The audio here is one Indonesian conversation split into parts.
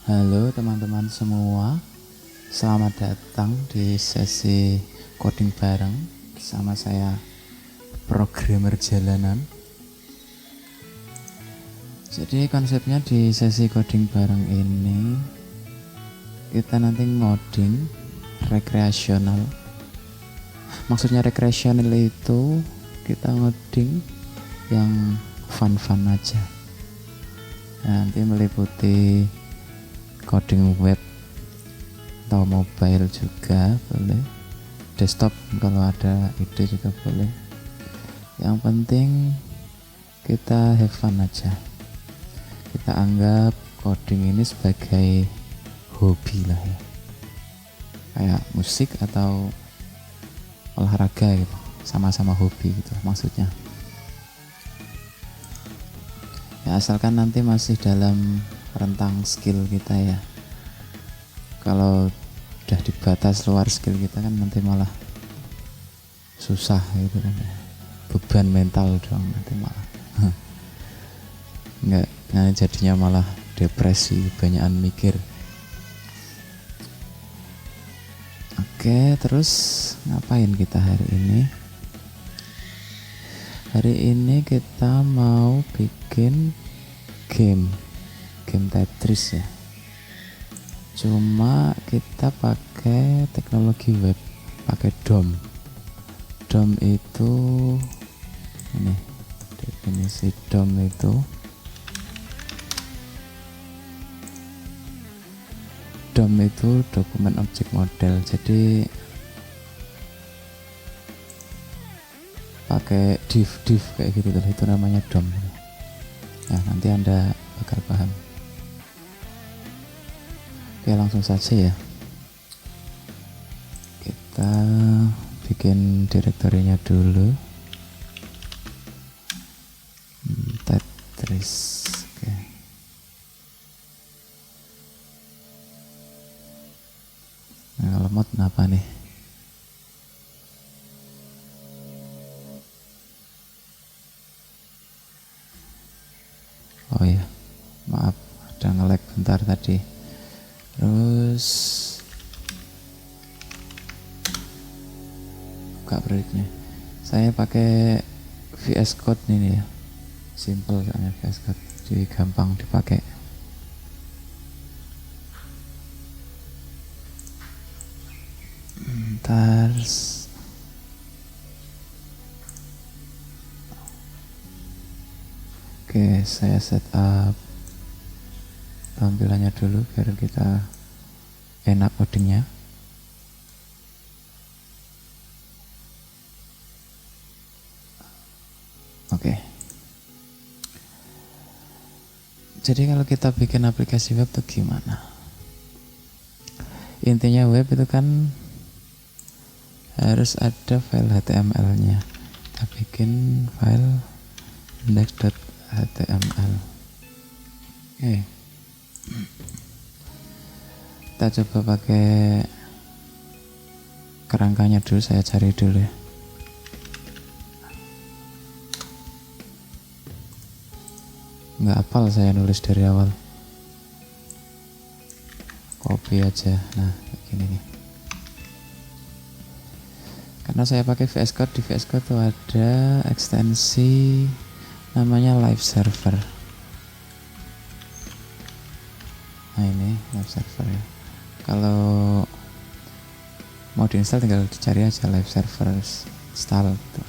Halo teman-teman semua, selamat datang di sesi coding bareng bersama saya, programmer jalanan. Jadi konsepnya di sesi coding bareng ini kita nanti ngoding rekreasional. Maksudnya rekreasional itu kita ngoding yang fun-fun aja. Nanti meliputi coding web atau mobile juga boleh, desktop kalau ada ide juga boleh. Yang penting kita have fun aja. Kita anggap coding ini sebagai hobi lah ya, kayak musik atau olahraga gitu, sama-sama hobi gitu maksudnya ya, asalkan nanti masih dalam rentang skill kita ya. Kalau udah dibatas luar skill kita kan nanti malah susah gitu kan, beban mental dong nanti malah enggak, nah jadinya malah depresi, banyakan mikir. Oke, terus ngapain kita hari ini? Hari ini kita mau bikin game Tetris ya. Cuma kita pakai teknologi web, pakai DOM. DOM itu ini definisi DOM itu. DOM itu dokumen objek model. Jadi pakai div kayak gitu tuh, itu namanya DOM. Nah, nanti Anda bakal paham. Oke, langsung saja ya. Kita bikin direktorinya dulu. Tetris. Oke. Nah, kalau mod apa nih? Oh ya, maaf ada nge-lag bentar tadi. Terus buka proyeknya. Saya pakai VS Code ini ya, simple soalnya VS Code, jadi gampang dipakai. Bentar. Oke, saya setup tampilannya dulu biar kita enak codingnya. Oke. Jadi kalau kita bikin aplikasi web tuh gimana? Intinya web itu kan harus ada file HTML-nya. Kita bikin file index.html. Oke. Kita coba pakai kerangkanya dulu, saya cari dulu ya. Nggak hafal saya nulis dari awal, copy aja. Nah kayak gini nih, karena saya pakai VS Code. Di VS Code tuh ada ekstensi namanya live server. Nah ini live server ya. Kalau mau diinstal tinggal dicari aja live server install gitu.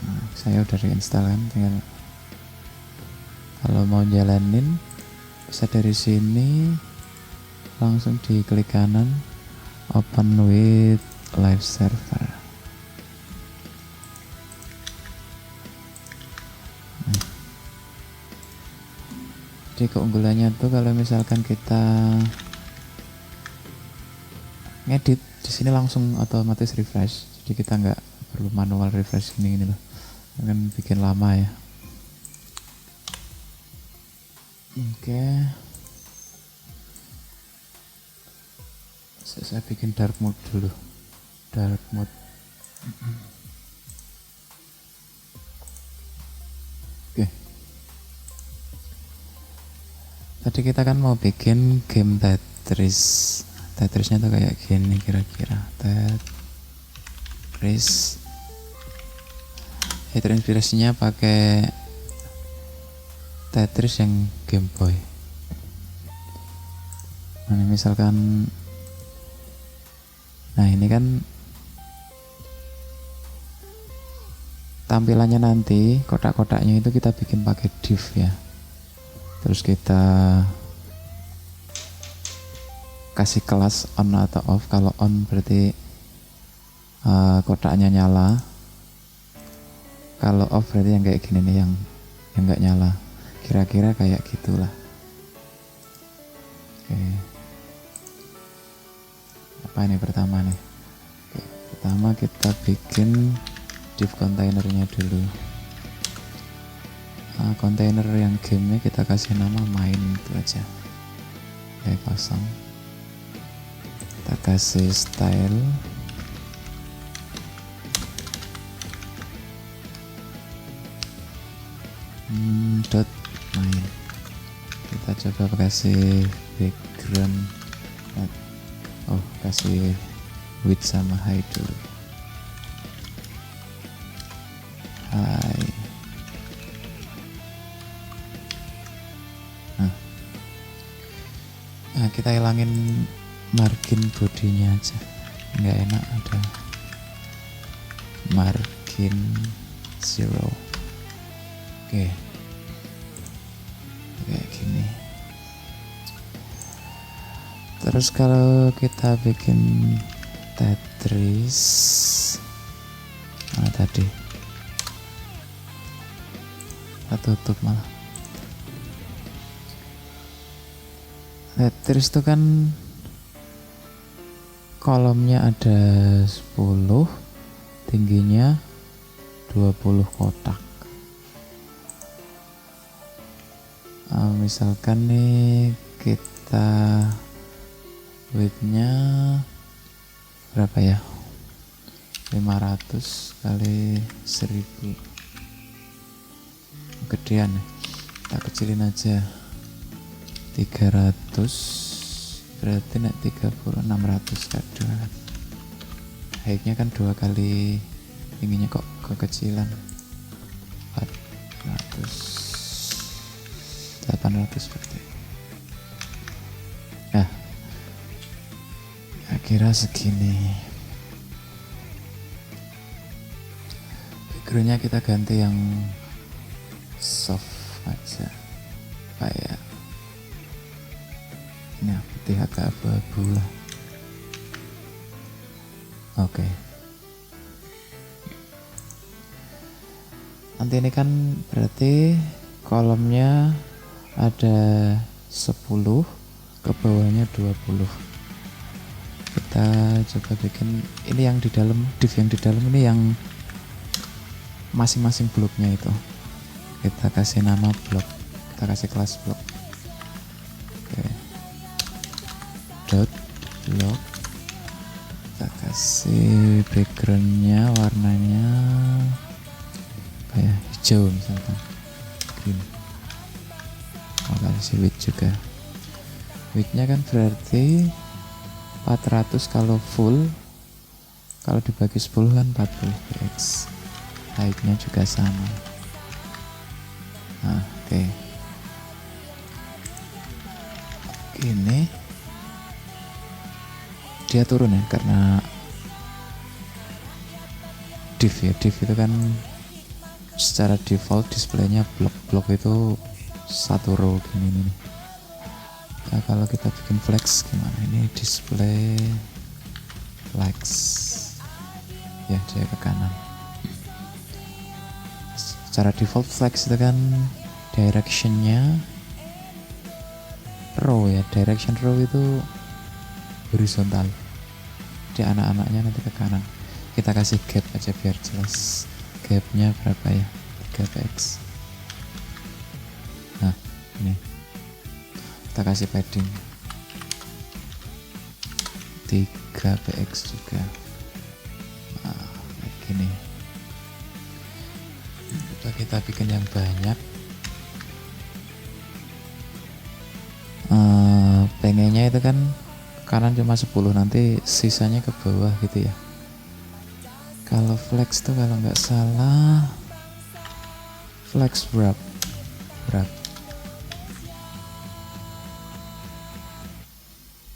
Nah, saya udah diinstal kan, tinggal kalau mau jalanin bisa dari sini langsung diklik kanan, open with live server. Jadi keunggulannya tuh kalau misalkan kita ngedit di sini langsung otomatis refresh, jadi kita nggak perlu manual refresh ini loh, kan bikin lama ya. Oke, saya bikin dark mode dulu. Dark mode. Oke. Tadi kita kan mau bikin game Tetris. Tetrisnya tuh kayak gini kira-kira. Tetris. Terinspirasinya pakai Tetris yang Game Boy. Nah, misalkan, nah ini kan tampilannya nanti, kotak-kotaknya itu kita bikin pakai div ya. Terus kita kasih kelas on atau off. Kalau on berarti kotaknya nyala. Kalau off berarti yang kayak gini nih, yang nggak nyala. Kira-kira kayak gitulah. Oke. Apa ini pertama nih? Oke, pertama kita bikin div kontainernya dulu. Kontainer yang gamenya kita kasih nama main itu aja. Oke, kosong. Kita kasih style. Dot main. Kita coba kasih background. Oh, kasih width sama height dulu. Hai. Nah, kita hilangin margin bodinya aja, nggak enak ada margin 0. Oke, kayak gini. Terus kalau kita bikin Tetris, tadi kita tutup malah. Tetris itu kan kolomnya ada 10, tingginya 20 kotak. Misalkan nih kita width-nya berapa ya? 500 kali 1000. Gedean nih. Kita kecilin aja. 300 berarti nek 30 600 kadang kan. Height-nya kan 2 kali tingginya, kok kekecilan. 800 berarti. Nah, kira segini. Backgroundnya kita ganti yang soft aja, kayak ini putih agak abu-abu lah. Oke. Nanti ini kan berarti kolomnya ada 10, ke bawahnya 20. Kita coba bikin ini yang di dalam, div yang di dalam ini yang masing-masing bloknya itu. Kita kasih nama blok, kita kasih kelas blok. Oke. Dot blok. Kita kasih backgroundnya warnanya kayak hijau misalkan, green. Kasih width juga. Width-nya kan berarti 400 kalau full, kalau dibagi 10 kan 40 px. Height-nya juga sama. Nah, oke. Gini dia turun ya, karena div ya. Div itu kan secara default displaynya blok-blok itu satu row gini nih. Nah, kalau kita bikin flex gimana? Ini display flex ya, dia ke kanan. Secara default flex itu kan directionnya row ya, direction row itu horizontal. Di anak-anaknya nanti ke kanan. Kita kasih gap aja biar jelas. Gapnya berapa ya? 3px. Nah, ini kita kasih padding 3px juga. Nah, kayak gini. Coba kita bikin yang banyak. pengennya itu kan kanan cuma 10, nanti sisanya ke bawah gitu ya. Kalau flex tuh kalau nggak salah flex wrap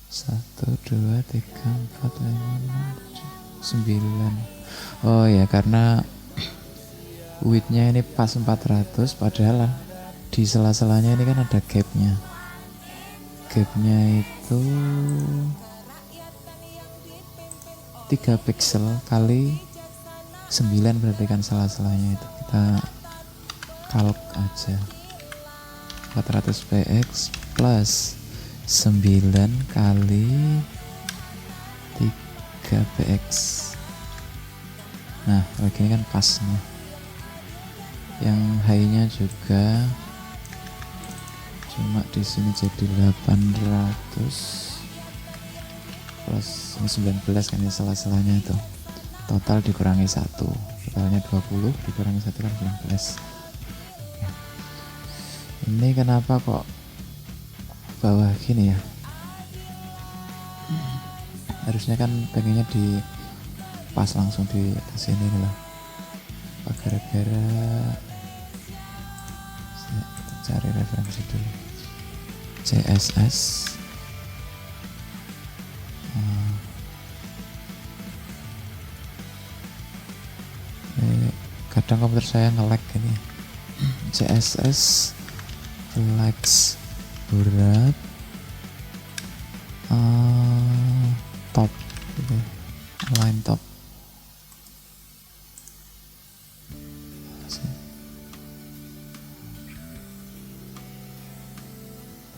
1 2 3 4 5 6 7 9. Oh ya, karena widthnya ini pas 400, padahal di sela-selanya ini kan ada gapnya itu 3 pixel kali 9, berarti kan sela-selanya itu kita kalk aja 400 px plus 9 kali 3 px. Nah kalau gini kan pas nih. Yang high-nya juga cuma di sini jadi 800 plus ini 19 kan ya, sela-selanya itu total dikurangi 1, totalnya 20 dikurangi 1 kan 19. Ini kenapa kok bawah gini ya, harusnya kan pengennya di pas langsung di atas ini lah. Gara-gara kita cari referensi dulu CSS. Kadang komputer saya nge-lag ini. CSS flex berat top gitu. Align top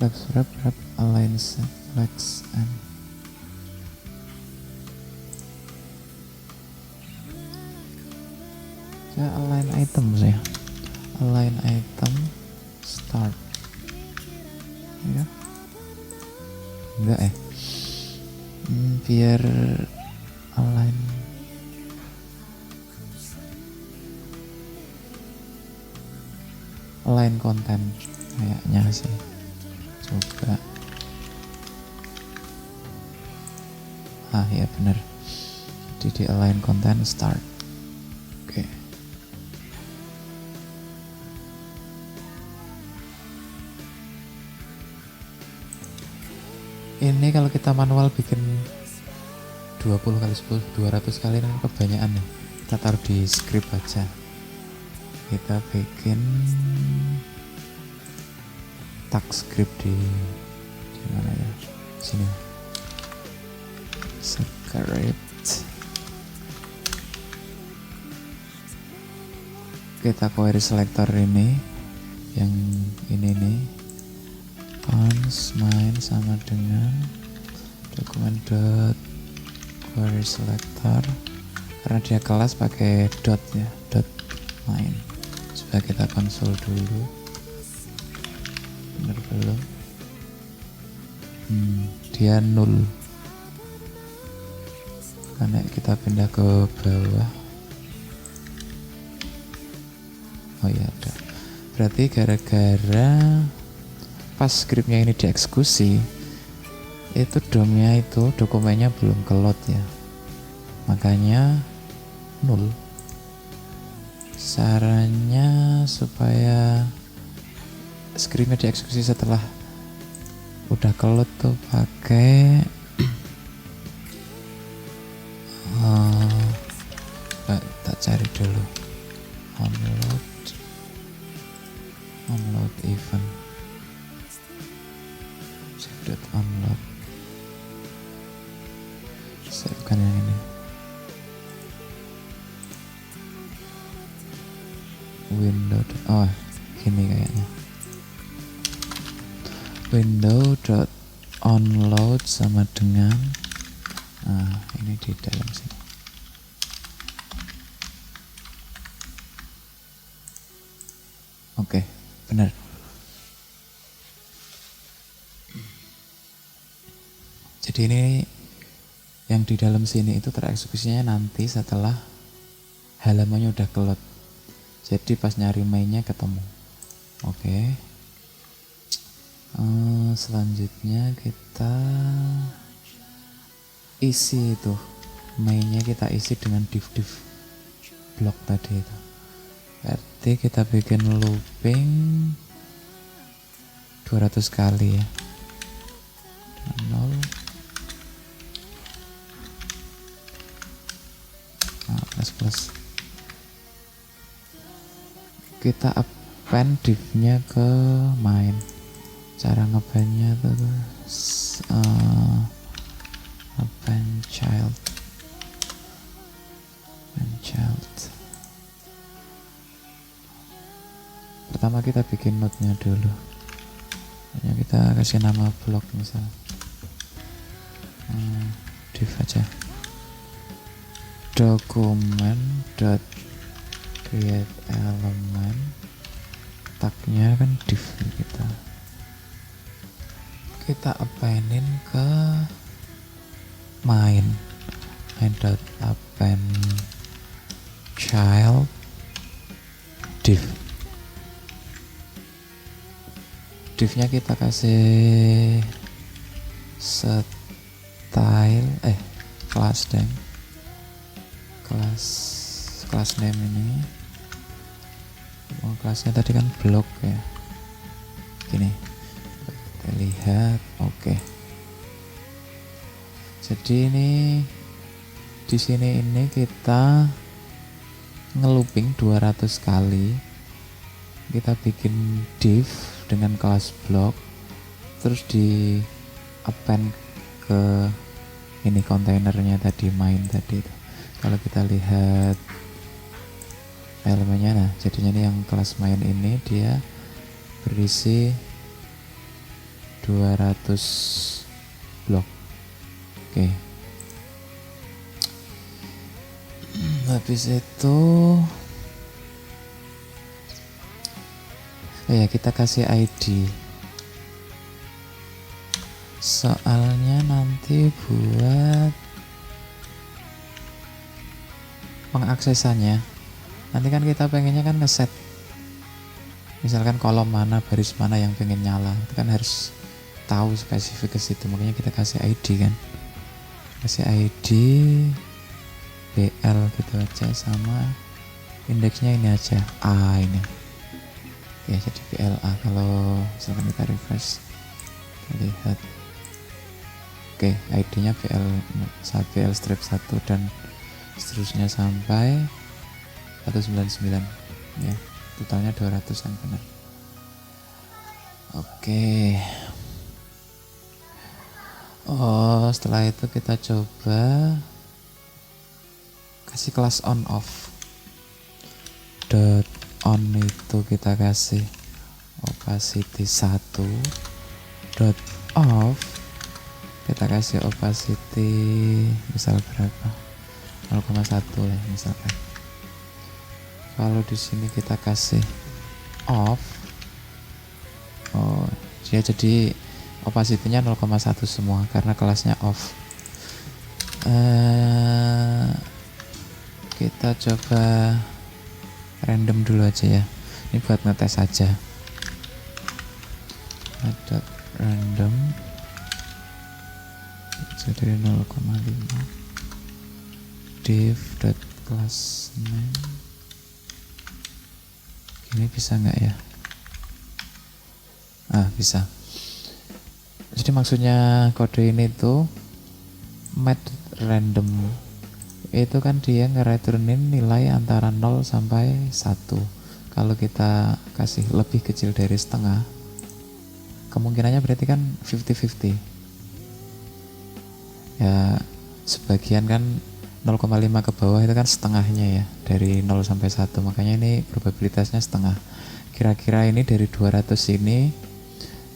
flex wrap align set flex and saya align item saya align item start ya enggak biar align konten kayaknya sih, coba ya bener, jadi di align konten start. Oke. Ini kalau kita manual bikin 20 kali 10 200 kali kan kebanyakan nih. Kita taruh di script aja. Kita bikin tag script di mana ya? Sini. Script. Kita query selector ini, yang ini nih. Cons main sama dengan dokumen dot query selector, karena dia kelas pakai dot ya, dot main. Coba kita konsol dulu, bener belum? Dia null karena kita pindah ke bawah. Oh ya udah, berarti gara-gara pas scriptnya ini dieksekusi itu DOM-nya itu dokumennya belum kelot ya, makanya null. Caranya supaya scriptnya dieksekusi setelah udah kelot tuh pakai tak cari dulu, onload event onload, bukan yang ini, window gini kayaknya, window.onload sama dengan ini di dalam sini. Oke, benar. Jadi ini yang di dalam sini itu tereksekusinya nanti setelah halamannya udah kelot. Jadi pas nyari mainnya ketemu. Oke. Selanjutnya kita isi itu mainnya, kita isi dengan div blok tadi itu. Berarti kita bikin looping 200 kali ya. 0 plus kita append divnya ke main. Cara ngebandnya tuh append child. Pertama kita bikin node-nya dulu. Hanya kita kasih nama blok misal div aja. Dokumen dot create element, tagnya kan div kita appendin ke main dot append child divnya kita kasih style class name, class name ini. Kelasnya tadi kan blok ya, gini kita lihat. Oke. Jadi ini di sini ini kita ngelooping 200 kali. Kita bikin div dengan kelas blok, terus di append ke ini kontainernya tadi, main tadi itu. Kalau kita lihat elemennya, nah jadinya ini yang kelas main ini dia berisi 200 blok. Oke. Habis itu ya kita kasih ID, soalnya nanti buat pengaksesannya. Nanti kan kita pengennya kan ngeset misalkan kolom mana, baris mana yang pengen nyala, itu kan harus tahu spesifik ke situ. Makanya kita kasih ID kan, kasih ID BL gitu aja, sama indeksnya ini aja A ini ya, jadi BLA. Kalau misalkan kita refresh, kita lihat oke, ID nya BL strip 1 dan seterusnya sampai 199 ya, totalnya 200 yang benar. Oke. Setelah itu kita coba kasih kelas on off. Dot on itu kita kasih opacity 1, dot off kita kasih opacity misal berapa, 0,1 ya misalkan. Kalau di sini kita kasih off, dia jadi opacity-nya 0,1 semua karena kelasnya off. Kita coba random dulu aja ya, ini buat ngetes aja. Ada random jadi 0,5 div dot class name. Ini bisa nggak ya? Bisa. Jadi maksudnya kode ini tuh met random itu kan dia nge-returnin nilai antara 0 sampai 1. Kalau kita kasih lebih kecil dari setengah, kemungkinannya berarti kan 50-50 ya, sebagian kan 0,5 ke bawah itu kan setengahnya ya, dari 0 sampai 1, makanya ini probabilitasnya setengah. Kira-kira ini dari 200 ini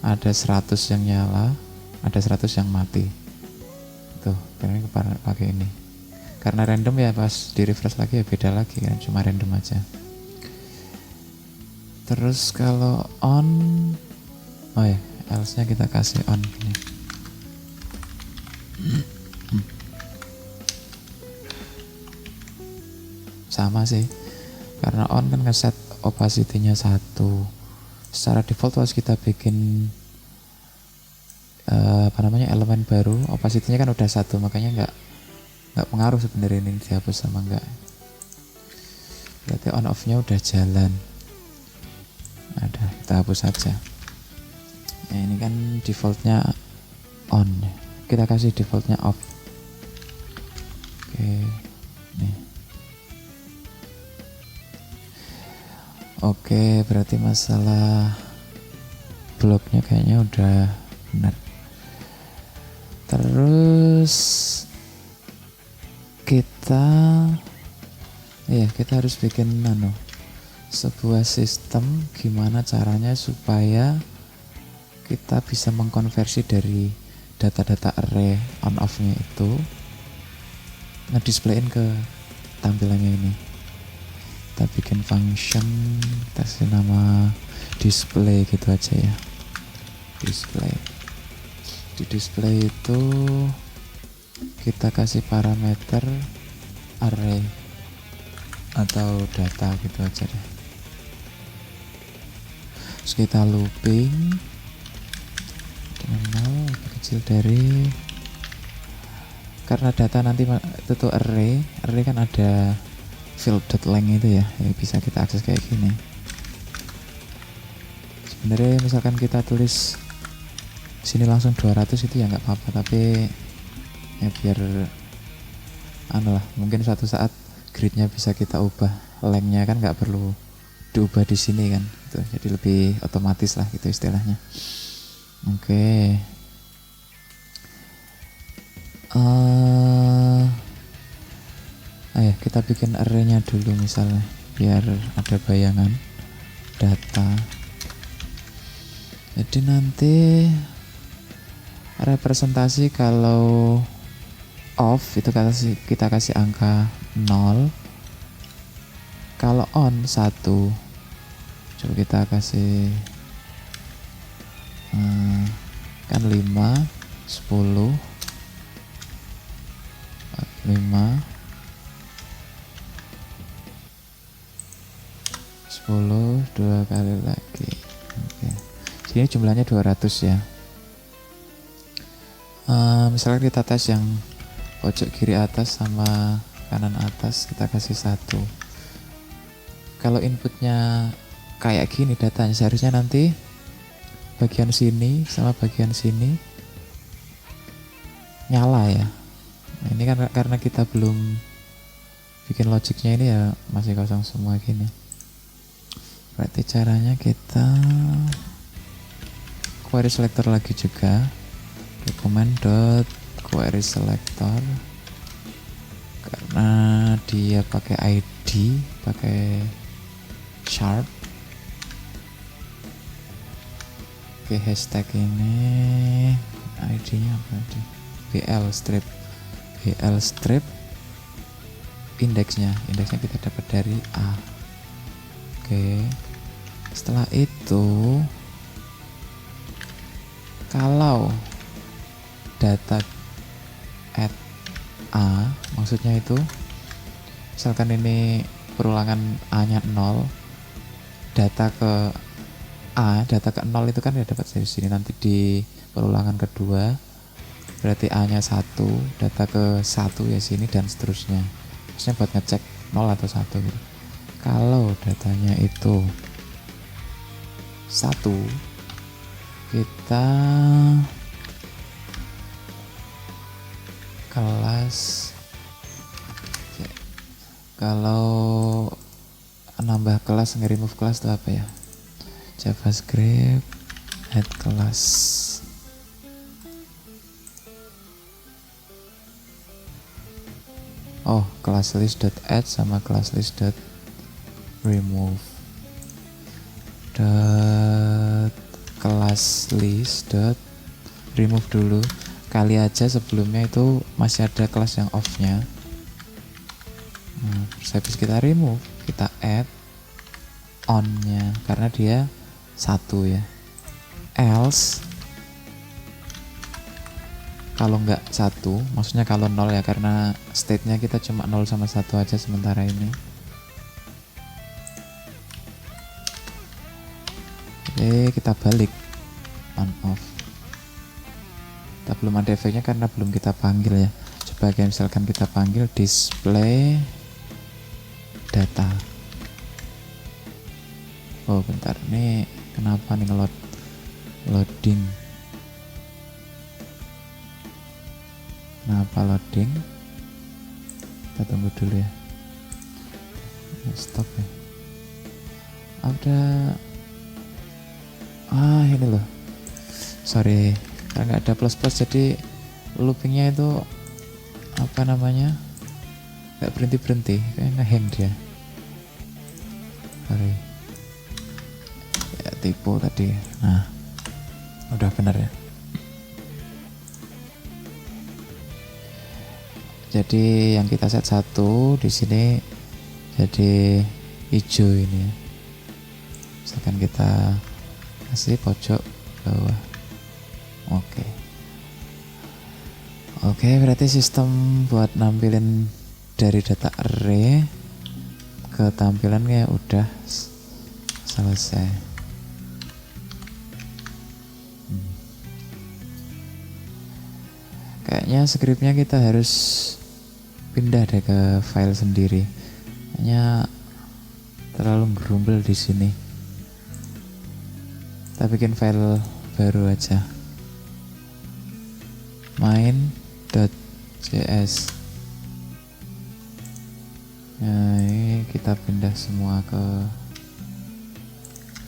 ada 100 yang nyala, ada 100 yang mati. Tuh, ini pakai ini. Karena random ya, pas di refresh lagi ya beda lagi kan, cuma random aja. Terus kalau on, else nya kita kasih on gini. Sama sih, karena on kan ngeset opacity-nya 1. Secara default harus kita bikin apa namanya, elemen baru, opacity-nya kan udah 1, makanya nggak pengaruh sebenarnya ini dihapus sama enggak. Berarti on off-nya udah jalan. Ada, kita hapus saja. Nah, ini kan defaultnya on, kita kasih defaultnya off. Oke, nih. Oke, berarti masalah bloknya kayaknya udah benar. Terus kita harus bikin sebuah sistem gimana caranya supaya kita bisa mengkonversi dari data-data array on off nya itu ngedisplayin ke tampilannya ini. Kita bikin function, kasih nama display gitu aja ya, display. Di display itu kita kasih parameter array atau data gitu aja deh. Terus kita looping dengan 0 lebih kecil dari, karena data nanti itu tuh array kan ada field.length itu ya, bisa kita akses kayak gini. Sebenarnya misalkan kita tulis sini langsung 200 itu ya nggak apa-apa, tapi ya biar mungkin suatu saat gridnya bisa kita ubah, lengthnya kan nggak perlu diubah di sini kan gitu. Jadi lebih otomatis lah gitu istilahnya. Oke. Ayo kita bikin array-nya dulu misalnya biar ada bayangan data. Jadi nanti representasi kalau off itu kita kasih angka 0, kalau on 1. Coba kita kasih kan 5, 10, 5, 10, 2 kali lagi. Oke. Sini jumlahnya 200 ya. Misalkan kita tes yang pojok kiri atas sama kanan atas, kita kasih 1. Kalau inputnya kayak gini datanya, seharusnya nanti bagian sini sama bagian sini nyala ya. Nah, ini kan karena kita belum bikin logiknya, ini ya masih kosong semua gini. Berarti caranya kita query selector lagi juga, dokumen dot query selector, karena dia pakai ID, pakai sharp. Oke, hashtag ini ID-nya apa sih? BL strip indeksnya kita dapat dari A. Oke, setelah itu kalau data at A, maksudnya itu misalkan ini perulangan A-nya 0, data ke A, data ke 0 itu kan ya dapat dari sini. Nanti di perulangan kedua berarti A-nya 1, data ke 1 ya sini, dan seterusnya. Maksudnya buat ngecek 0 atau 1 gitu. Kalau datanya itu 1, kita kelas, kalau nambah kelas, nge-remove kelas itu apa ya? JavaScript add kelas. Oh, class list.add sama class list.remove. Class list.remove dulu. Kali aja sebelumnya itu masih ada kelas yang off-nya. Terus habis kita remove, kita add on-nya karena dia 1 ya. Else kalau nggak 1, maksudnya kalau 0 ya, karena state-nya kita cuma 0 sama 1 aja sementara ini. Oke, kita balik on off. Kita belum ada efeknya karena belum kita panggil ya. Coba kayak misalkan kita panggil display data. Oh bentar, nih kenapa nih loading? Kenapa loading? Kita tunggu dulu ya. Stop ya. Ada ini loh, sorry karena nggak ada plus jadi loopingnya itu apa namanya, nggak berhenti kayak ngehang dia. Sorry ya, tipu tadi. Nah udah benar ya. Jadi yang kita set 1 di sini jadi hijau ini ya. Misalkan kita kasih pojok bawah. Oke, berarti sistem buat nampilin dari data array ke tampilannya udah selesai. Kayaknya scriptnya kita harus pindah deh ke file sendiri. Kayaknya terlalu gerumbel di sini. Kita bikin file baru aja. main.js. Nah, ini kita pindah semua ke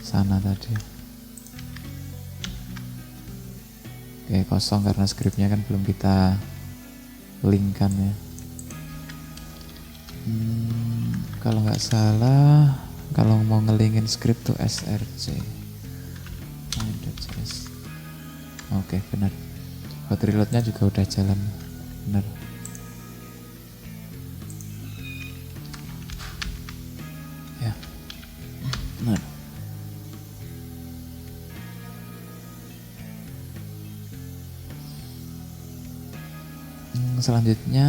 sana tadi. Oke, kosong karena scriptnya kan belum kita linkkan ya. Kalau nggak salah, kalau mau ngelingin script tuh src main.js. Oke, benar. Hot reloadnya juga udah jalan, benar. Ya, benar. Selanjutnya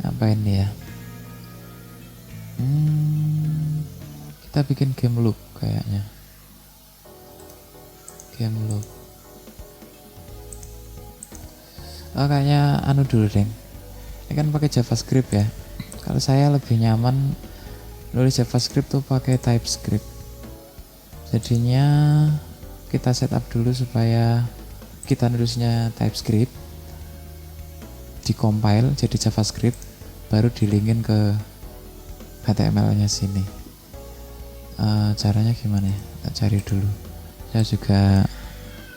apa ini ya? Kita bikin game loop kayaknya. Game loop. Kayaknya anu dulu deng. Ini kan pakai JavaScript ya. Kalau saya lebih nyaman nulis JavaScript tuh pakai TypeScript. Jadinya kita setup dulu supaya kita nulisnya TypeScript, dikompile jadi JavaScript, baru dilingin ke HTML-nya sini. Caranya gimana ya? Kita cari dulu. Saya juga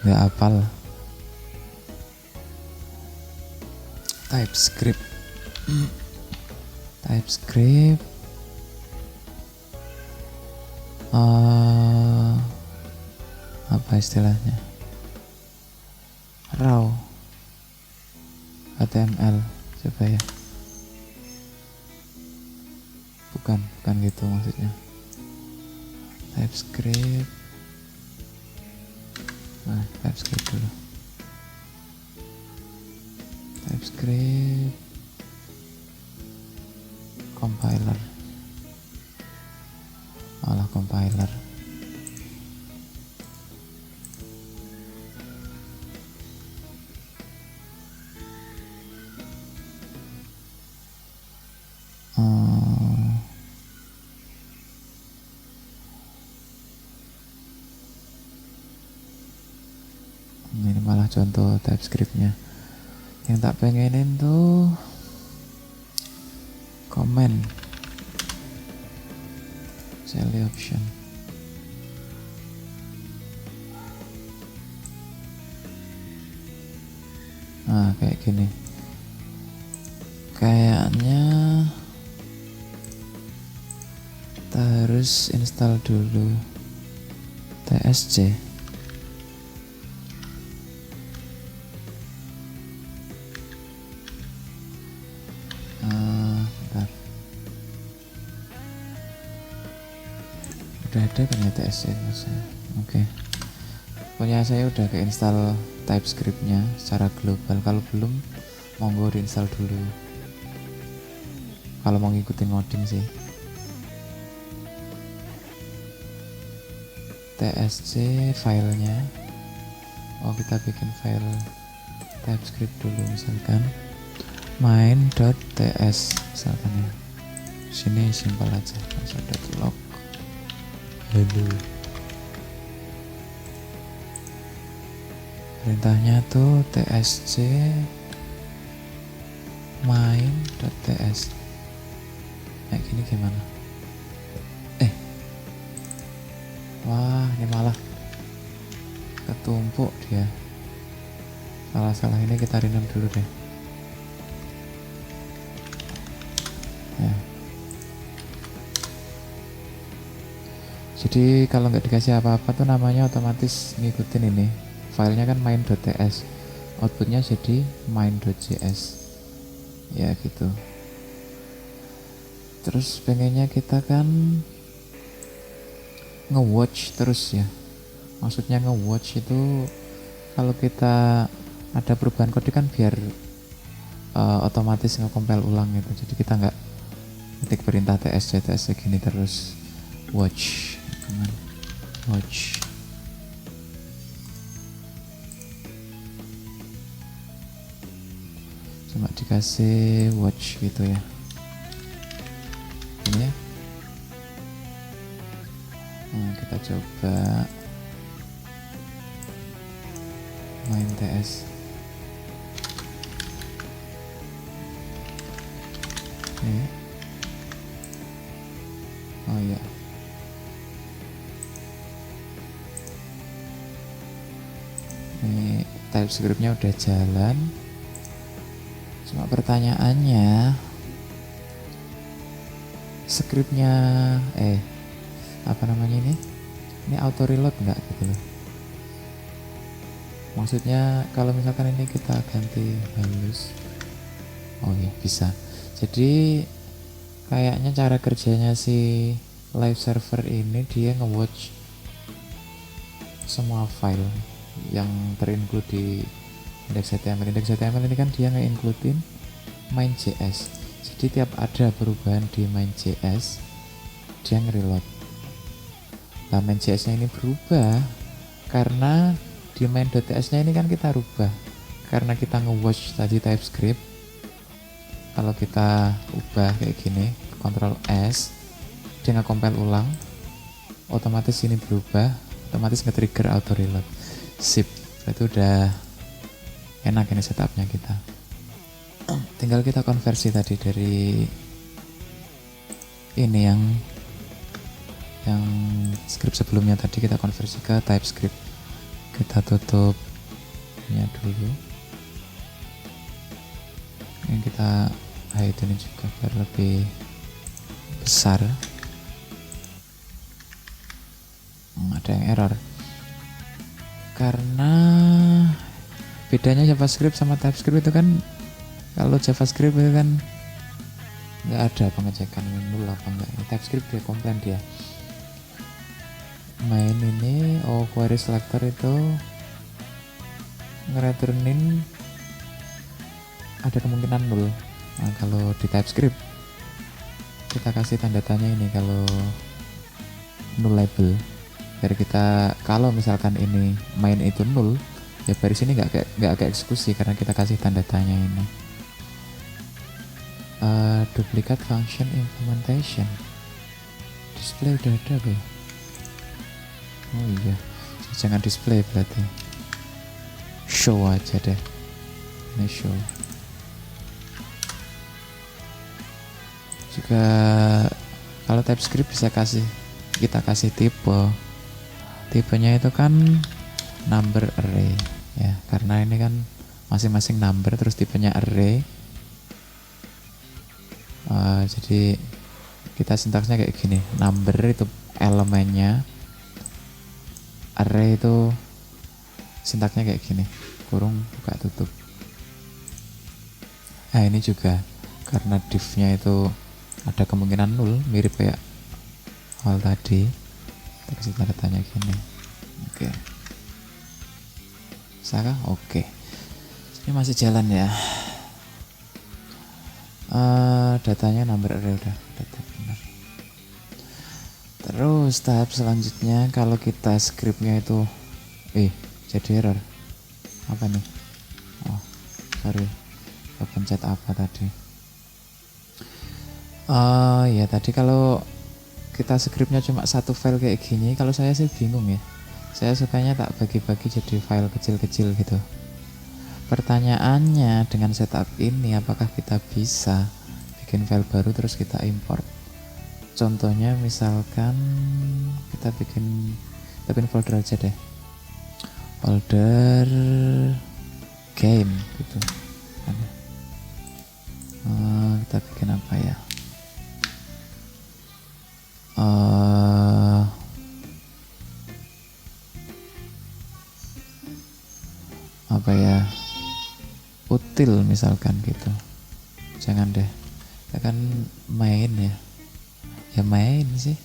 nggak hafal. TypeScript. Apa istilahnya? Raw HTML. Coba ya. Bukan gitu maksudnya. TypeScript. Nah, TypeScript dulu. TypeScript compiler. Compiler. Ini malah contoh TypeScriptnya. Yang tak pengenin tuh comment Sally option. Nah kayak gini. Kayaknya kita harus install dulu TSC. Bentar. Udah ada kan ya TSC? Oke. Pokoknya saya udah keinstall TypeScript-nya secara global. Kalau belum, monggo diinstal dulu. Kalau mau ngikutin ngoding sih. TSC filenya Oh, kita bikin file TypeScript dulu, misalkan main.ts misalkan ya. Sini simpel aja, langsung .log hello. Perintahnya tuh tsc main.ts. Kayak gini gimana? Wah, ini malah ketumpuk dia. Salah ini kita rename dulu deh. Ya. Jadi kalau nggak dikasih apa-apa tuh namanya otomatis ngikutin ini. Filenya kan main.ts, outputnya jadi main.js. Ya gitu. Terus pengennya kita kan nge-watch terus ya. Maksudnya nge-watch itu kalau kita ada perubahan kode kan biar otomatis nge-compile ulang gitu. Jadi kita nggak ketik perintah tsc gini terus. Watch, watch. Cuma dikasih watch gitu ya. Ini ya. Kita coba main ts. Ini. Oh iya. Ini TypeScript-nya udah jalan. Cuma pertanyaannya script-nya apa namanya ini auto reload nggak gitu loh. Maksudnya kalau misalkan ini kita ganti halus, oh iya bisa. Jadi kayaknya cara kerjanya si live server ini dia nge-watch semua file yang terinclude di index.html. Index.html ini kan dia nge-includein main.js. Jadi tiap ada perubahan di main.js dia nge-reload. Nah, main.js nya ini berubah karena di main.ts nya ini kan kita rubah karena kita nge-watch tadi TypeScript. Kalau kita ubah kayak gini, Ctrl S, dia nge-compile ulang, otomatis ini berubah, otomatis nge-trigger auto reload. Sip, itu udah enak ini setupnya kita. Tinggal kita konversi tadi dari ini yang script sebelumnya tadi kita konversi ke TypeScript. Kita tutupnya dulu. Yang kita hide ini juga biar lebih besar. Ada yang error karena bedanya JavaScript sama TypeScript itu kan, kalau JavaScript itu kan nggak ada pengecekan nul apa enggak. TypeScript dia komplain dia main ini query selector itu ngereturnin ada kemungkinan nul. Nah, kalau di TypeScript kita kasih tanda tanya ini kalau null label, biar kita kalau misalkan ini main itu nul ya dari sini nggak ke eksekusi karena kita kasih tanda tanya ini. Duplicate function implementation display udah ada ya. Oh iya, jangan display berarti show aja deh. Ini show juga. Kalau TypeScript bisa kita kasih tipenya itu kan number array ya, karena ini kan masing-masing number terus tipenya array. Jadi kita sintaksnya kayak gini, number itu elemennya, array itu sintaksnya kayak gini, kurung buka tutup. Nah ini juga karena div-nya itu ada kemungkinan nul, mirip kayak awal tadi, kita kasih tanda tanya gini. Oke. Saka? Oke. Ini masih jalan ya. Datanya number array udah benar. Terus tahap selanjutnya kalau kita scriptnya itu jadi error. Apa nih? Oh, sorry, kepencet apa tadi? Ya tadi kalau kita scriptnya cuma satu file kayak gini, kalau saya sih bingung ya. Saya sukanya tak bagi-bagi jadi file kecil-kecil gitu. Pertanyaannya, dengan setup ini apakah kita bisa bikin file baru terus kita import? Contohnya misalkan kita bikin folder aja deh, folder game gitu. Kita bikin apa ya? Apa ya? Util misalkan gitu. Jangan deh, kita kan main ya. Ya main sih.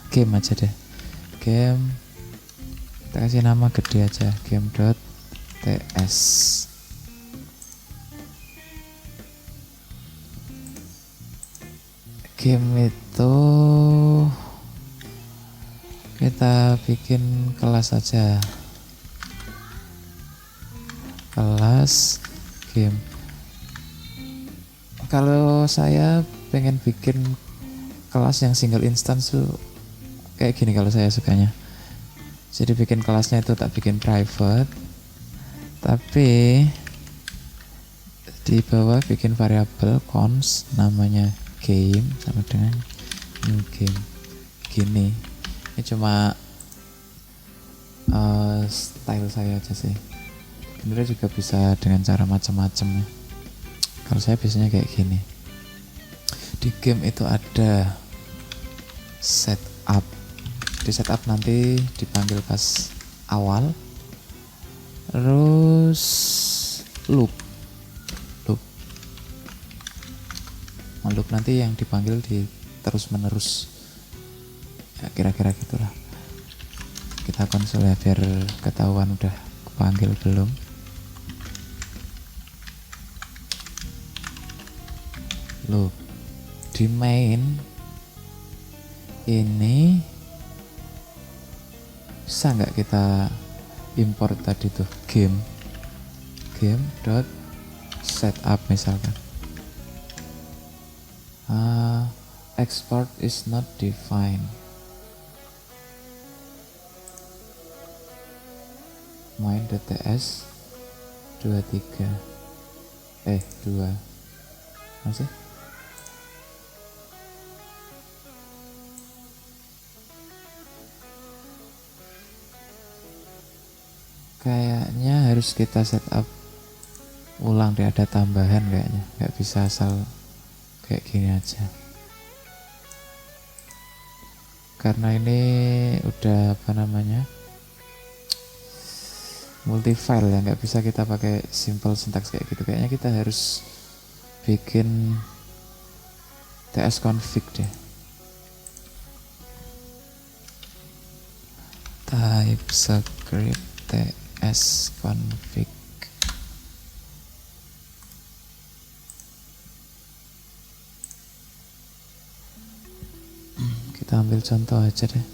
Game aja deh. Game. Kita kasih nama gede aja, game.ts. Game itu kita bikin kelas aja, kelas game. Kalau saya pengen bikin kelas yang single instance tuh kayak gini kalau saya sukanya. Jadi bikin kelasnya itu tak bikin private, tapi di bawah bikin variabel const namanya game sama dengan new game. Gini, ini cuma style saya aja sih. Sebenarnya juga bisa dengan cara macam-macam ya. Kalau saya biasanya kayak gini. Di game itu ada setup. Di setup nanti dipanggil pas awal. Terus loop. Loop nanti yang dipanggil di terus menerus. Ya, kira-kira gitulah. Kita konsol ya biar ketahuan udah kepanggil belum. Loop di main ini bisa nggak kita import tadi tuh game dot setup misalkan. Export is not defined. Main.ts 23 2 masih kayaknya harus kita setup ulang deh, ada tambahan kayaknya, nggak bisa asal kayak gini aja karena ini udah apa namanya multi file ya, nggak bisa kita pakai simple syntax kayak gitu. Kayaknya kita harus bikin tsconfig deh, TypeScript tsconfig. Kita ambil contoh aja deh.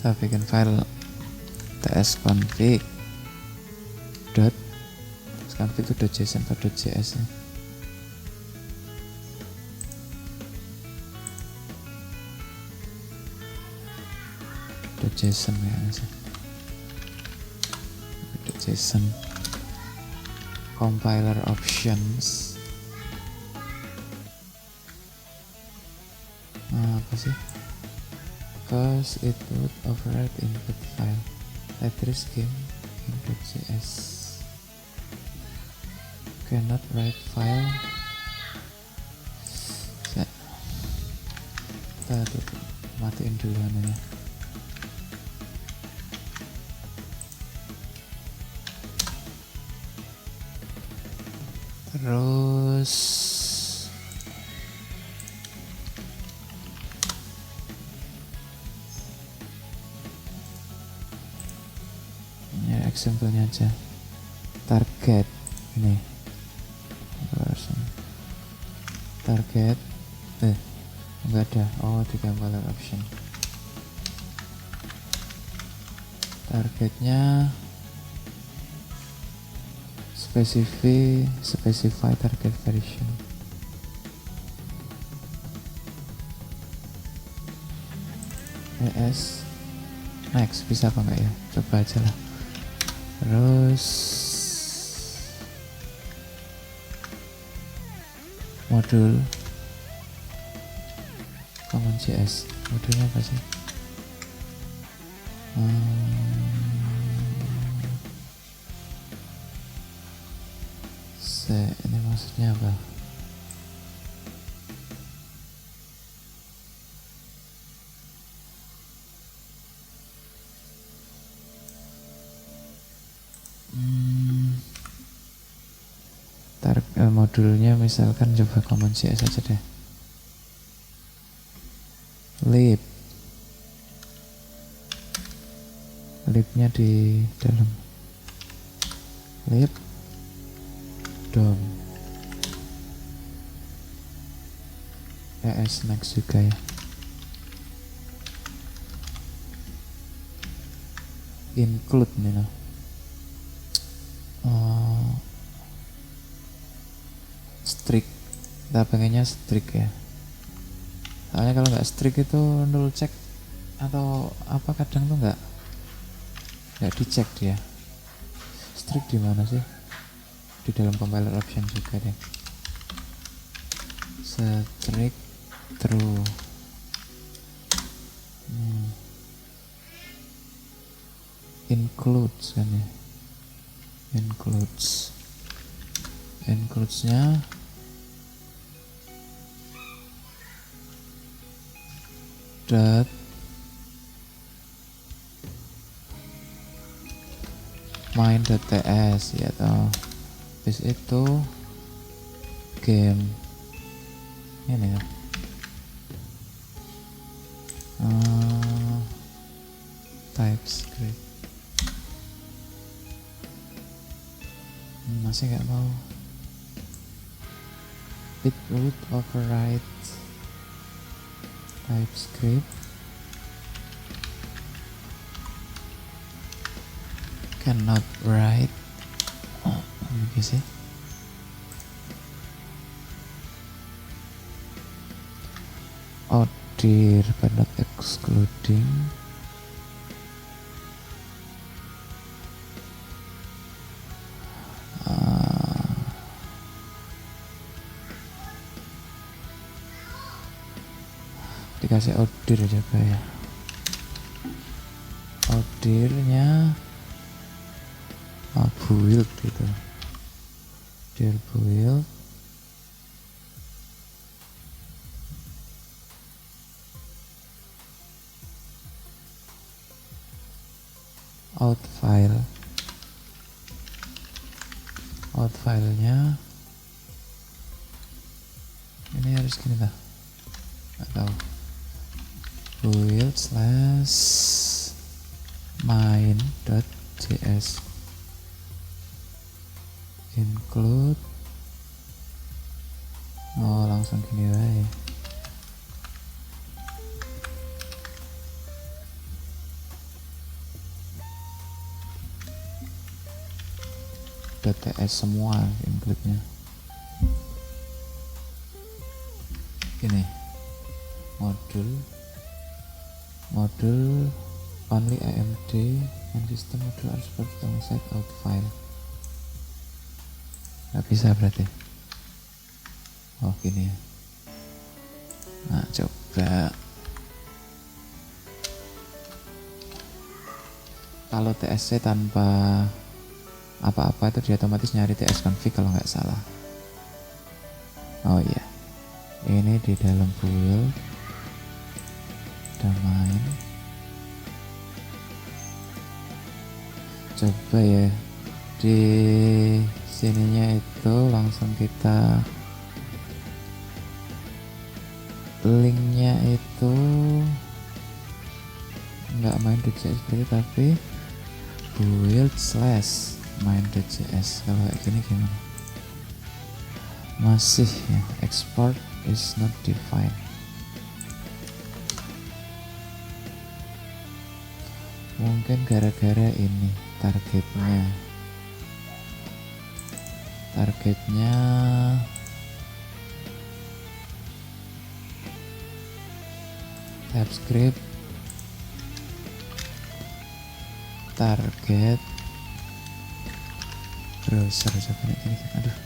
Kita bikin file tsconfig itu .json atau .js ya. .json ya sih. .json compiler options. Apa sih? Because it would override input file address game in.js. Cannot write file. Kita matiin dulu anunya. Terus ini example-nya aja. Target ini version target enggak ada. Oh, di compiler option targetnya specify target version. ES next bisa apa enggak ya, coba aja lah. Terus modul CommonJS, modulnya apa sih? Ini maksudnya apa? Modulnya misalkan coba CommonJS aja deh. Libnya di dalam lib dom ES next juga ya. Include nih loh. Strict, kita pengennya strict ya. Soalnya kalau nggak strict itu null check atau apa kadang tuh nggak dicek dia. Strict di mana sih? Di dalam compiler option juga deh. Strict true. Includes kan ya. Includesnya dot main.ts ya toh. Habis itu game ini ya. TypeScript masih nggak mau. It would override TypeScript cannot write apa sih? Order but not excluding. Dikasih order coba ya. Ordernya build gitu. Order build out filenya ini harus gini lah atau build slash main.js include langsung gini aja. .ts semua include-nya gini. Modul only AMD and system module harus alongside out file. Nggak bisa berarti. Oh gini ya. Nah coba kalau TSC tanpa apa-apa itu dia otomatis nyari tsconfig kalau nggak salah. Oh iya, ini di dalam build domain. Coba ya di sininya itu langsung kita linknya itu nggak main.js tapi build slash main.js. Kalau kayak gini gimana? Masih ya, export is not defined. Mungkin gara-gara ini targetnya TypeScript target browser. Coba ini, aduh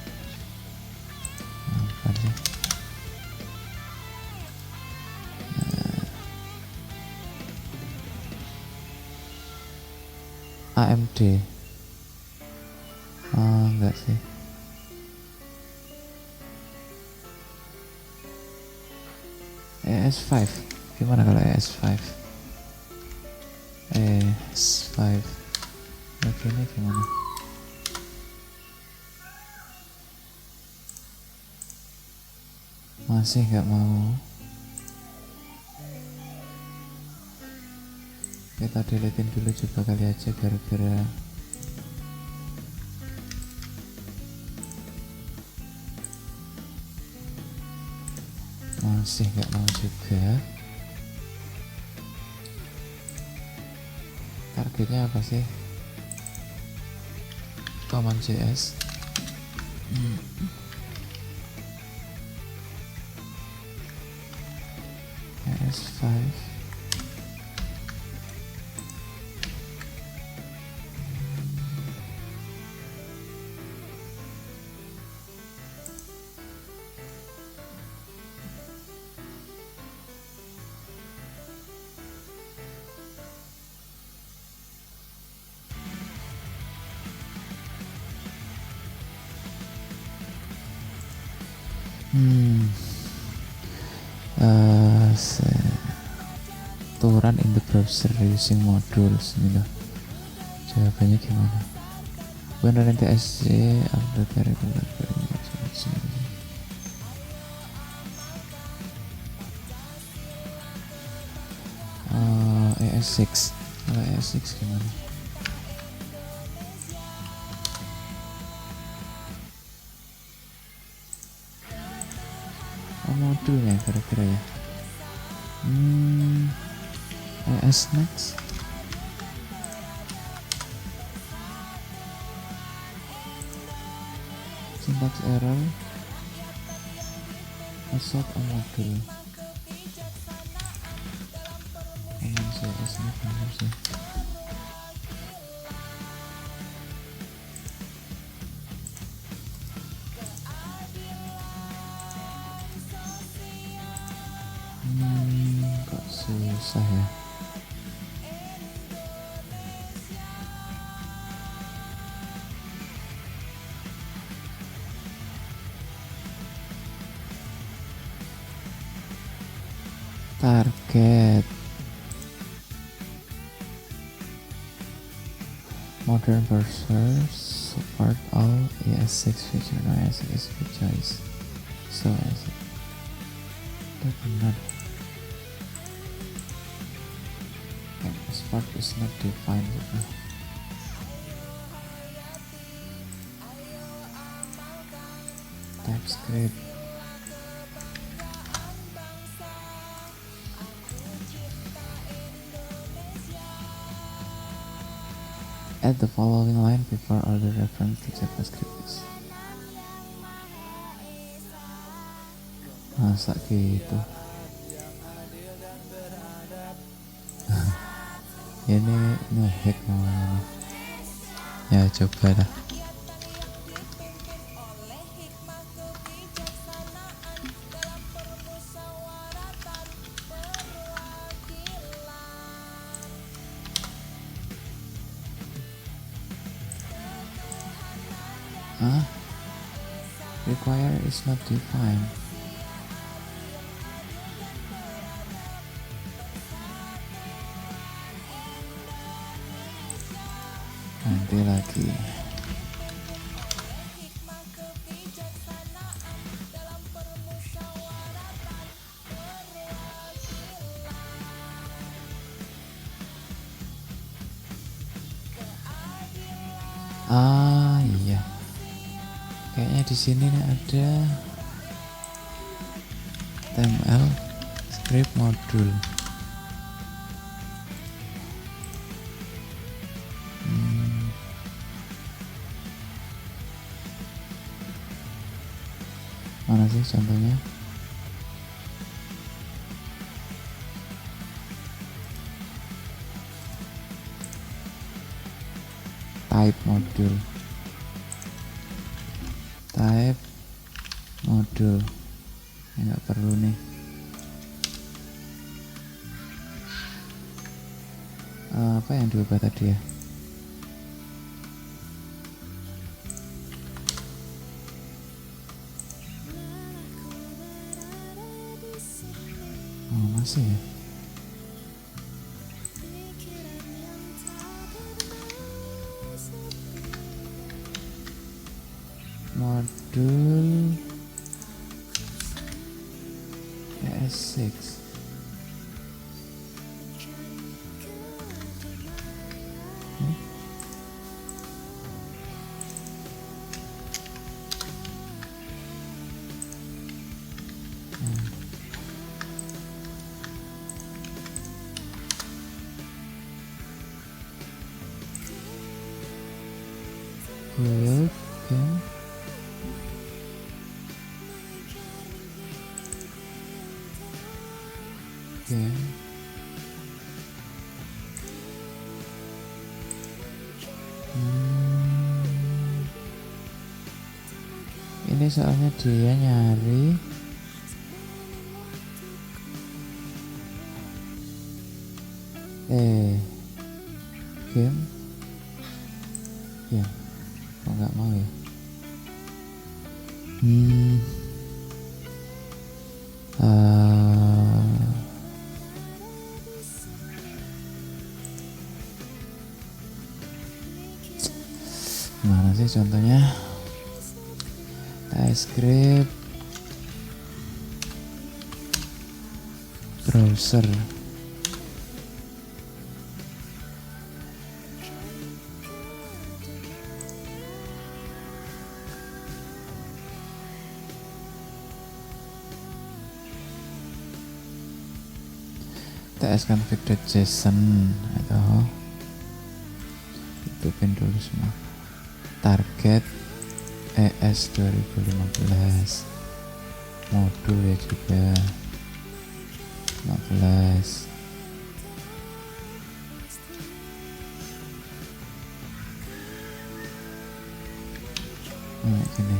apa sih, AMD enggak sih, ES5. Gimana kalau ES5? ES5 ini gimana? Masih nggak mau. Kita deletein dulu coba kali aja, gara-gara masih nggak mau juga. Targetnya apa sih? Common.js. ES5 to run in the browser using modules. Jawabannya gimana? When running TSC upload regular ES6. Kalau ES6 gimana? Modulnya kira-kira ya. ES next. Syntax error. Assault a module. CS ini benar sih. Kok susah ya. Target modern browsers support all ES6 feature. No, ES6 features. So ES6 itu benar. Support is not defined gitu. TypeScript add the following line before all the reference to JavaScript is. Masa gitu. Ini ngehack namanya. Ya coba dah. Require is not defined. Nanti lagi. Iya. Kayaknya di sini nih ada HTML script modul. Mana sih contohnya? Type modul. Type modul. Nggak perlu nih. Apa yang diubah tadi ya? Oh, masih ya? Modul ES6. Build game. Game. Ini soalnya dia nyari game. Ya, kok nggak mau ya? Mana sih contohnya? TypeScript browser. tsconfig.json atau tutupin dulu semua. Target ES 2015 modul ya juga 15. Gini.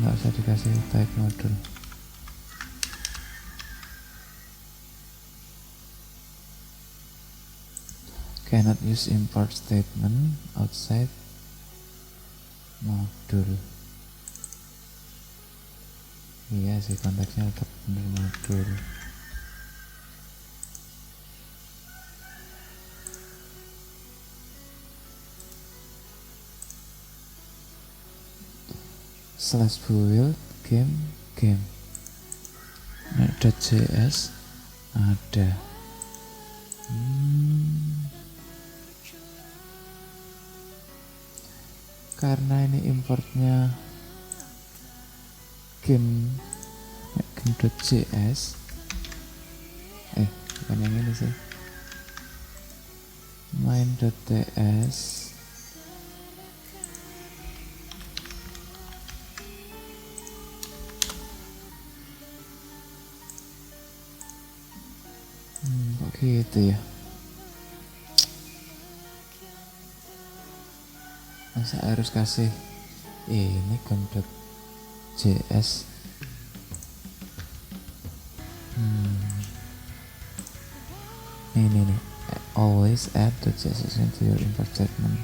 Nggak usah dikasih type modul. Cannot use import statement outside modul. Iya sih, konteksnya tetap benar modul. Slash build game. .js ada. Karena ini importnya game.js, bukan yang ini sih, main.ts. Kok gitu ya? Masa harus kasih ini game.js? Ini nih, always add .js into your import statement.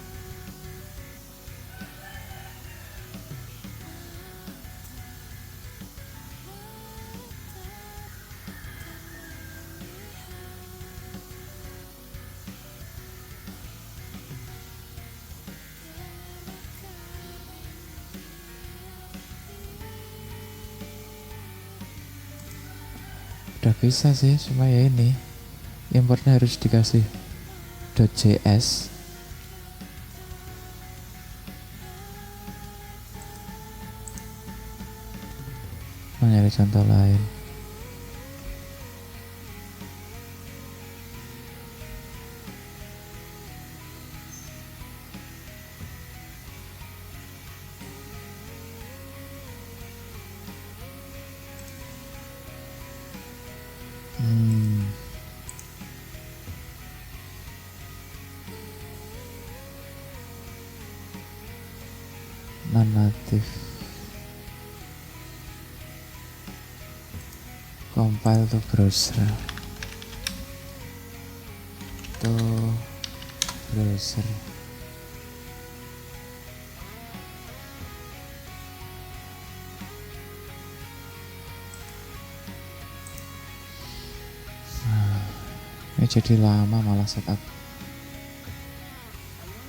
Udah bisa sih, cuma ya ini importnya harus dikasih .js. nyari contoh lain. Non-native, compile to browser, ini jadi lama malah setup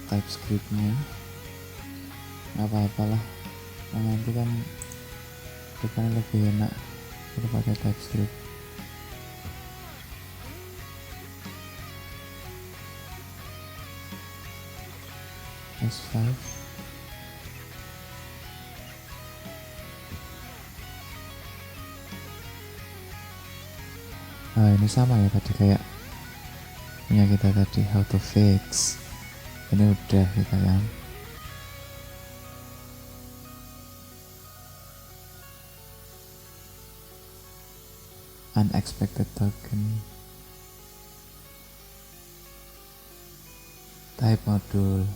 TypeScript-nya. Nggak apa-apalah, nanti kan depannya lebih enak kalau pakai TypeScript. S5 nah ini sama ya tadi kayak punya kita tadi, how to fix. Ini udah kita kan. Unexpected token, type module,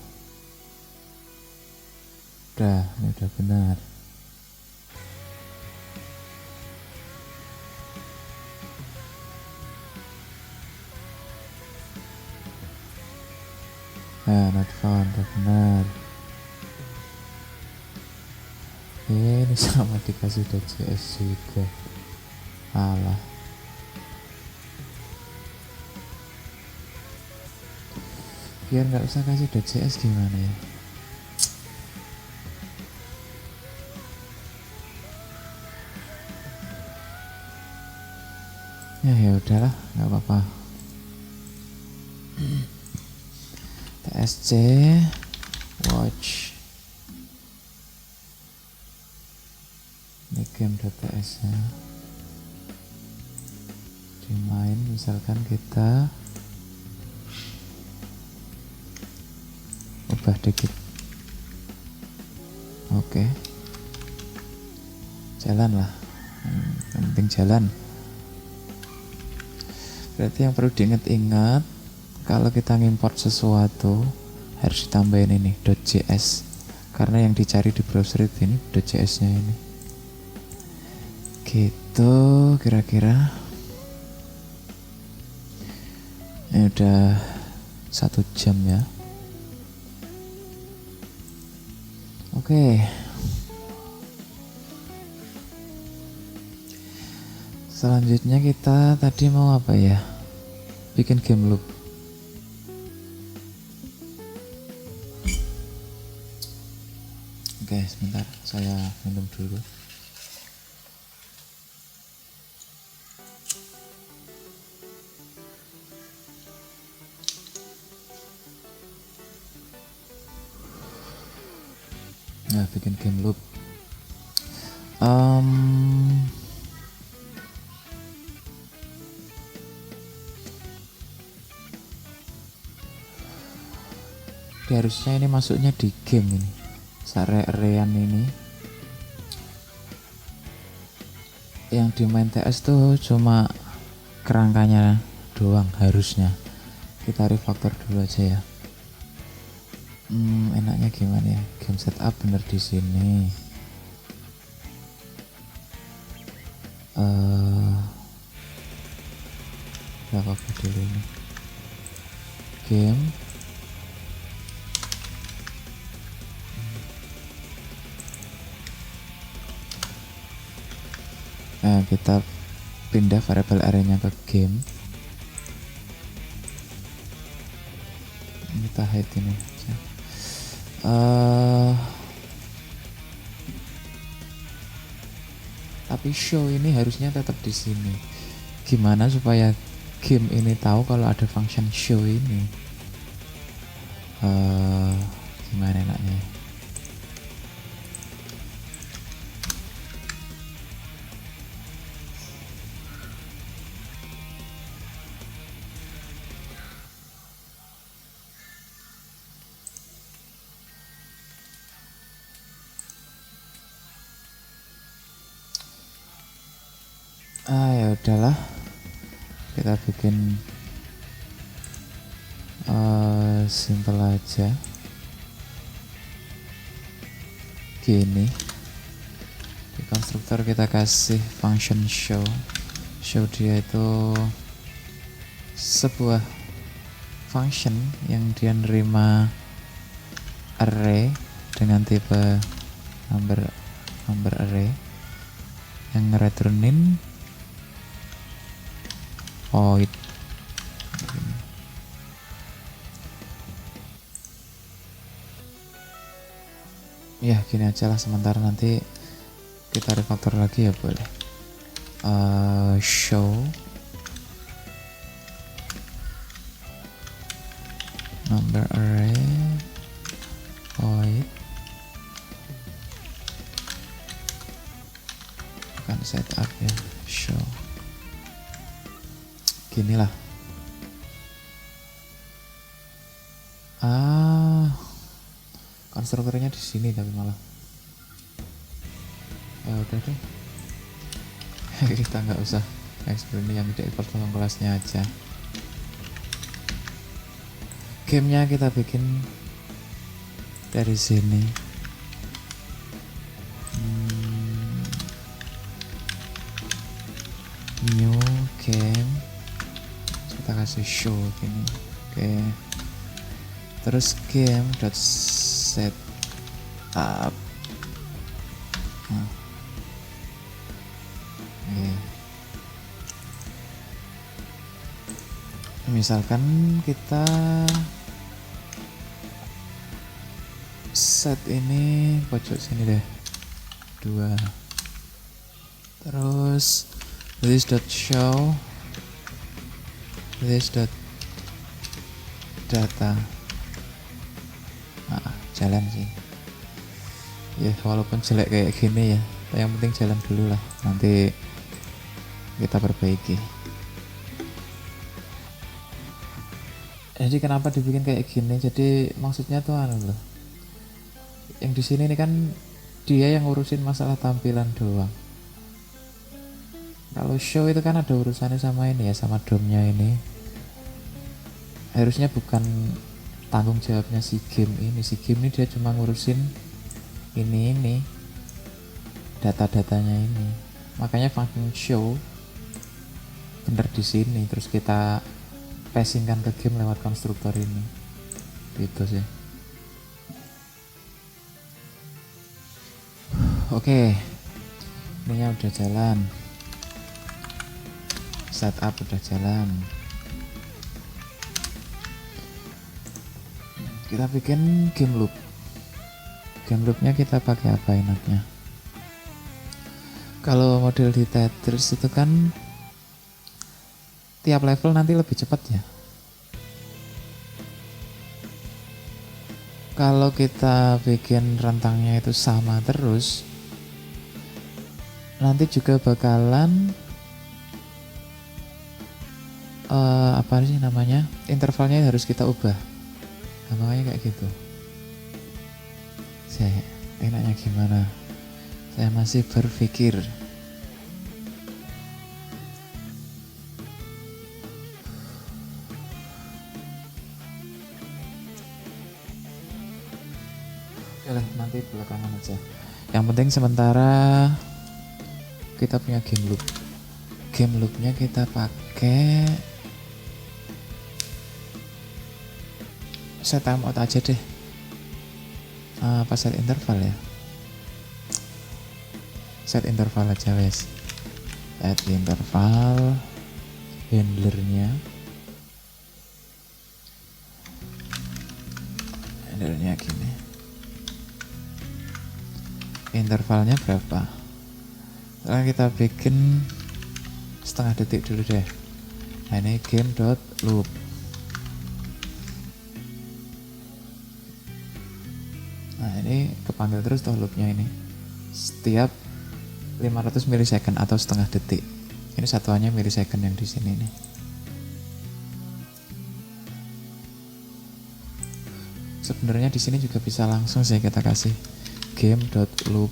udah, ini udah benar. Nah, not found, udah benar. Ini sama dikasih .js juga. Alah, biar nggak usah kasih .js gimana ya? Ya udahlah, nggak apa-apa. tsc watch ini game.ts ya. Di main misalkan kita ubah dikit. Oke, jalan lah, yang penting jalan. Berarti yang perlu diingat-ingat, kalau kita ngimport sesuatu harus ditambahin ini .js, karena yang dicari di browser itu ini .js nya ini. Gitu kira-kira. Ini udah 1 jam ya. Oke. Selanjutnya kita tadi mau apa ya? Bikin game loop. Oke, sebentar, saya minum dulu. Nah, bikin game loop. Harusnya ini masuknya di game ini. Sare-arean ini. Yang di main TS tuh cuma kerangkanya doang harusnya. Kita refactor dulu aja ya. Enaknya gimana ya? Game setup bener di sini. Gak apa-apa dulu ini. Game. Nah, kita pindah variabel arraynya ke game. Kita hide ini aja. Tapi show ini harusnya tetap di sini. Gimana supaya game ini tahu kalau ada function show ini? Gimana enaknya? Ya udahlah, kita bikin simple aja gini. Di konstruktor kita kasih function show. Show dia itu sebuah function yang dia nerima array dengan tipe number array yang ngereturnin void. Ya gini aja lah sementara, nanti kita refactor lagi ya boleh. Show number array void, bukan setup ya, show gini lah. Konstruktornya di sini tapi malah ya udah deh. Kita nggak usah explore ini, yang default langsung kelasnya aja. Gamenya kita bikin dari sini. New game, kita kasih show gini. Oke. Terus game dot set up. Misalkan kita set ini pojok sini deh 2, terus this dot show this dot data. Jalan sih ya, walaupun jelek kayak gini ya, yang penting jalan dulu lah, nanti kita perbaiki. Jadi kenapa dibikin kayak gini, jadi maksudnya tuh loh, yang di sini ini kan dia yang ngurusin masalah tampilan doang. Kalau show itu kan ada urusannya sama ini ya, sama DOM-nya ini. Harusnya bukan tanggung jawabnya si game ini. Si game ini dia cuma ngurusin ini data-datanya ini. Makanya function show bener di sini, terus kita passingkan ke game lewat konstruktor ini. Gitu sih. Oke. Ininya udah jalan. Setup udah jalan. Kita bikin game loop. Game loopnya kita pakai apa enaknya? Kalau model di Tetris itu kan tiap level nanti lebih cepat ya. Kalau kita bikin rentangnya itu sama terus, nanti juga bakalan apa sih namanya, intervalnya harus kita ubah. Nah, makanya kayak gitu. Saya enaknya gimana? Saya masih berpikir. Oke, nanti belakangan aja. Yang penting sementara kita punya game loop. Game loopnya kita pakai set timeout aja deh. Apa set interval ya? Set interval aja wes. Set interval, handlernya gini. Intervalnya berapa? Sekarang kita bikin setengah detik dulu deh. Nah, ini game.loop. Nah, ini kepanggil terus tuh loopnya ini. Setiap 500 milisecond atau setengah detik. Ini satuannya milisecond yang di sini nih. Sebenarnya di sini juga bisa langsung sih kita kasih game.loop.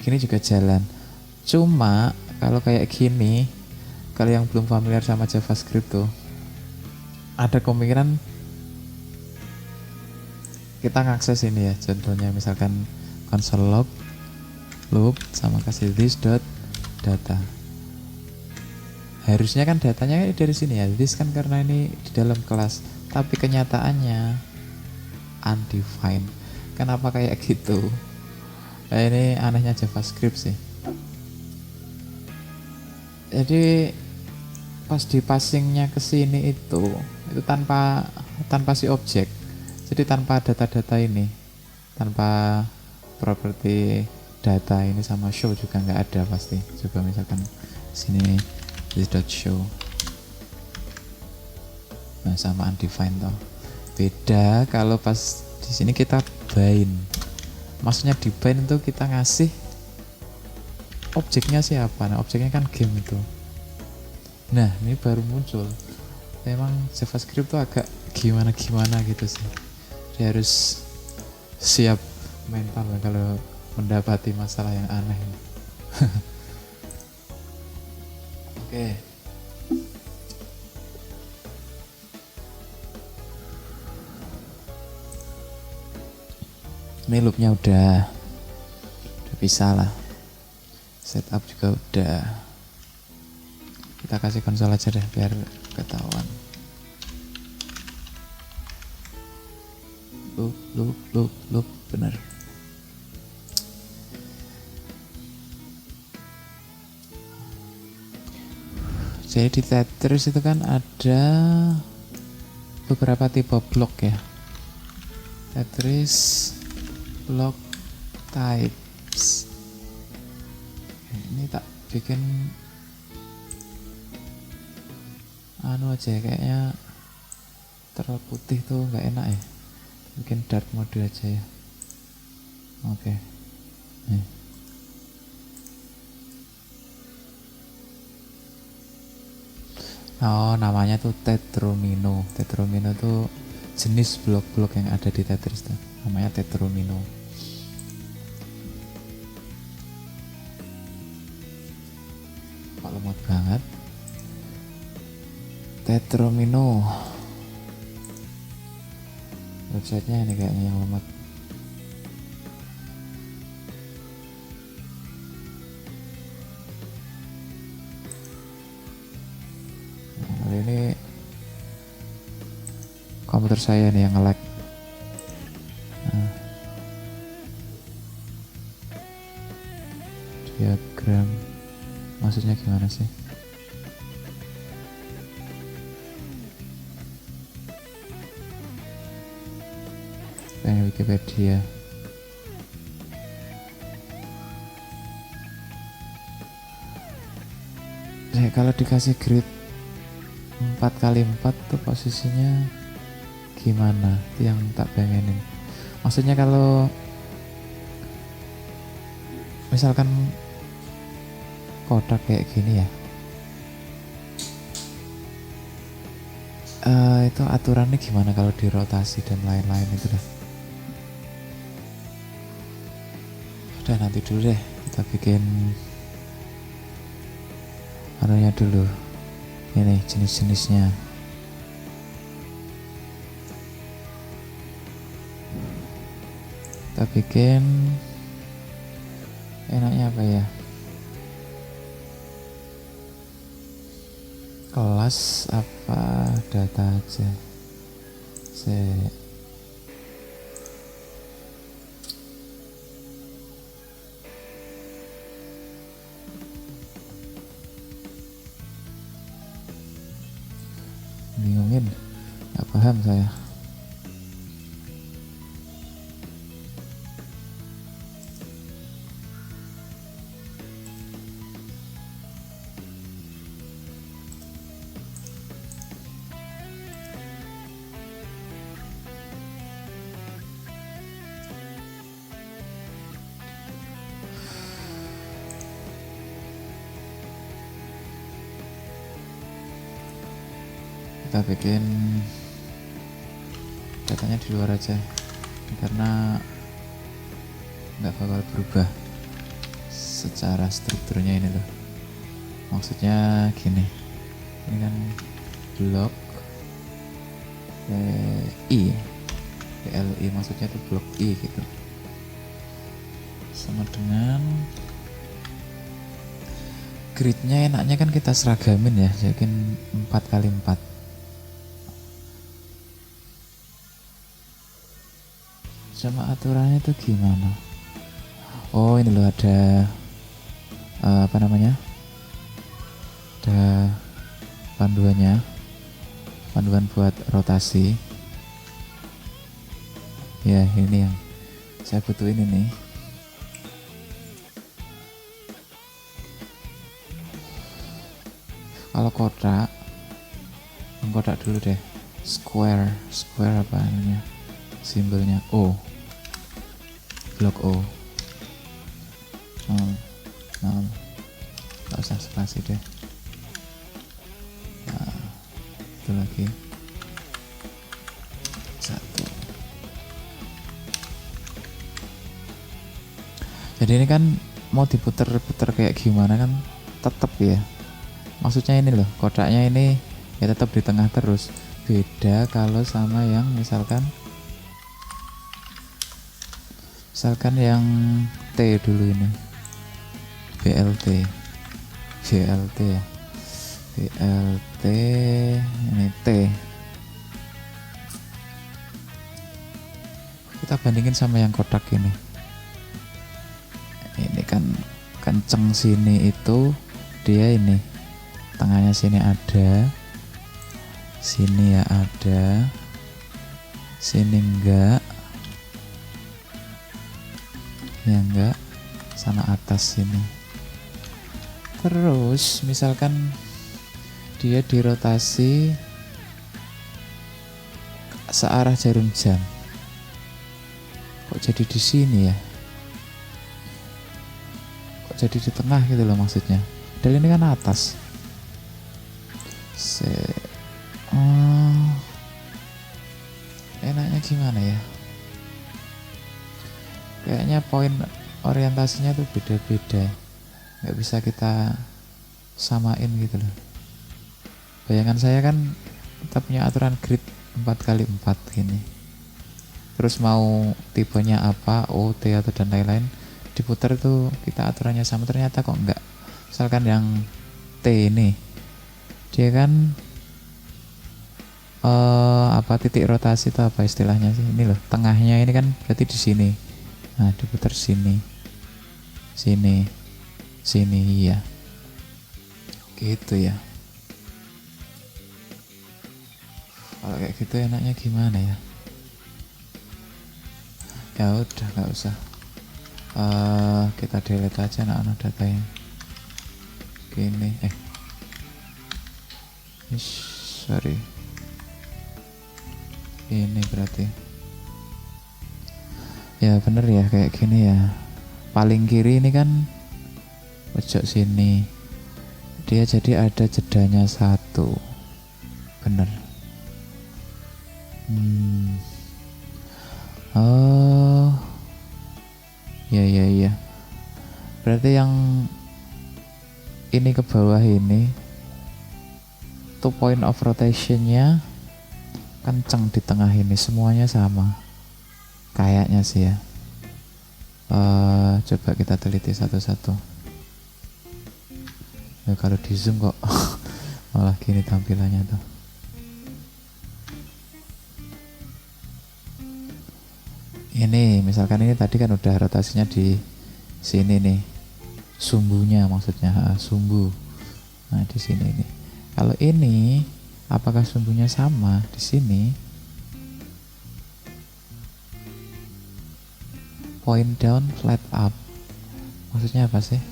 Ini juga jalan. Cuma kalau kayak gini, kalau yang belum familiar sama JavaScript tuh, ada kemungkinan kita ngakses ini ya, contohnya misalkan console log loop sama kasih this dot data. Harusnya kan datanya dari sini ya, this kan karena ini di dalam kelas, tapi kenyataannya undefined. Kenapa kayak gitu? Nah, ini anehnya JavaScript sih. Jadi pas di passingnya ke sini itu tanpa si objek. Jadi tanpa data-data ini, tanpa properti data ini sama show juga nggak ada pasti. Coba misalkan sini this dot show, nah sama undefined toh. Beda kalau pas di sini kita bind. Maksudnya di bind itu kita ngasih objeknya siapa? Nah objeknya kan game itu. Nah ini baru muncul. Memang JavaScript tuh agak gimana gitu sih. Dia harus siap mental kalau mendapati masalah yang aneh. Oke. Ini loopnya udah bisa lah. Setup juga udah. Kita kasih konsol aja deh biar ketahuan. Loop bener. Jadi di Tetris itu kan ada beberapa tipe blok ya. Tetris block types. Ini tak bikin anu aja kayaknya terlalu putih tuh nggak enak ya. Bikin dark mode aja ya. Oke. Nih. Oh, namanya tuh Tetromino. Tetromino tuh jenis blok-blok yang ada di Tetris tuh. Namanya Tetromino. Kok lemot banget. Tetromino. Websitenya ini kayaknya yang lemot. Nah, kali ini komputer saya nih yang nge-lag. Nah. Diagram maksudnya gimana sih? Kayak Wikipedia. Kalau dikasih grid 4x4 tuh posisinya gimana? Itu yang tak pengenin. Maksudnya kalau misalkan kotak kayak gini ya, itu aturannya gimana kalau dirotasi dan lain-lain itu dah. Udah nanti dulu deh, kita bikin anunya dulu. Ini jenis-jenisnya. Kita bikin enaknya apa ya? Kelas apa data aja. Bingungin, nggak paham saya. Kita bikin datanya di luar aja karena nggak bakal berubah secara strukturnya ini loh. Maksudnya gini, ini kan blok I, BLI maksudnya itu blok I gitu, sama dengan gridnya enaknya kan kita seragamin ya, jadi 4x4. Sama aturannya itu gimana? Oh ini loh, ada apa namanya, ada panduannya, panduan buat rotasi ya. Ini yang saya butuhin ini. Kalau kotak, kotak dulu deh. Square apa namanya, simbolnya O, blok O. Nggak usah spasi deh. Nah, itu lagi 1. Jadi ini kan mau diputer-puter kayak gimana kan tetap ya. Maksudnya ini loh, kotaknya ini ya tetap di tengah terus. Beda kalau sama yang misalkan yang T dulu ini, BLT ya, BLT ini T. Kita bandingin sama yang kotak ini. Ini kan kenceng sini itu dia ini tengahnya sini ada, sini ya ada, sini enggak ya, enggak, sama atas sini. Terus misalkan dia dirotasi searah jarum jam, kok jadi di sini ya, kok jadi di tengah gitu loh maksudnya. Dan ini kan atas. Enaknya gimana ya, kayaknya poin orientasinya tuh beda-beda, nggak bisa kita samain gitu loh. Bayangan saya kan kita punya aturan grid 4x4 gini, terus mau tipenya apa, O, T atau dan lain-lain, diputar tuh kita aturannya sama. Ternyata kok enggak. Misalkan yang T ini dia kan apa, titik rotasi itu apa istilahnya sih, ini loh tengahnya ini kan berarti di sini. Nah diputar sini iya gitu ya. Kalau kayak gitu enaknya gimana ya? Ya udah nggak usah, kita delete aja anak-anak datanya gini. Sorry, ini berarti ya bener ya kayak gini ya. Paling kiri ini kan pojok sini, dia jadi ada jedanya 1, bener. Oh iya, berarti yang ini ke bawah ini tuh point of rotationnya kenceng di tengah ini, semuanya sama kayaknya sih ya. Coba kita teliti satu-satu. Ya, kalau di zoom kok malah gini tampilannya tuh. Ini misalkan ini tadi kan udah rotasinya di sini nih, sumbunya maksudnya, sumbu. Nah di sini nih. Kalau ini apakah sumbunya sama di sini? Point down, flat up. Maksudnya apa sih?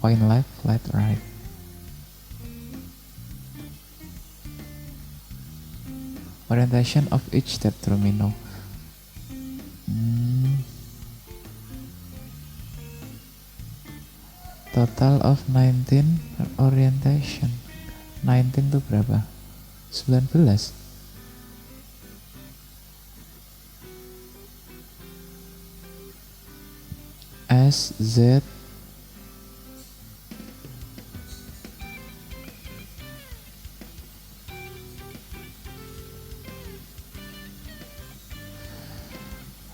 Point left, flat right. Orientation of each terminal. Total of 19 orientation. 19 itu berapa? 19. S, Z,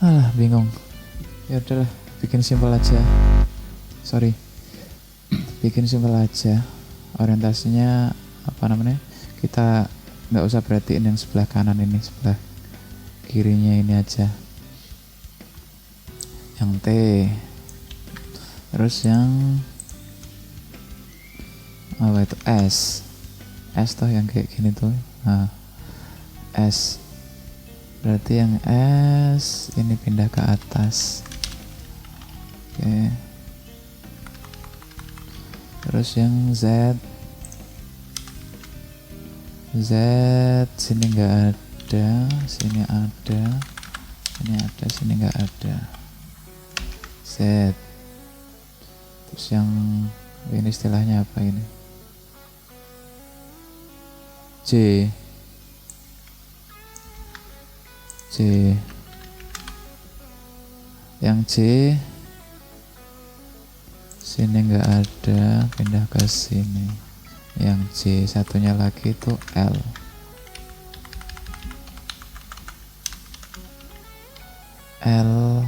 Alah, bingung. Ya udahlah, bikin simpel aja. Sorry. Bikin simpel aja. Orientasinya apa namanya? Kita nggak usah perhatiin yang sebelah kanan ini, sebelah kirinya ini aja. Yang T. Terus yang apa itu? S. S toh yang kayak gini tuh. Nah, S. Berarti yang S ini pindah ke atas. Oke. Terus yang Z. Z sini nggak ada, sini ada, sini ada, sini nggak ada. Z. Terus yang ini istilahnya apa ini? J. J. Yang J sini nggak ada, pindah ke sini. Yang J satunya lagi itu L. L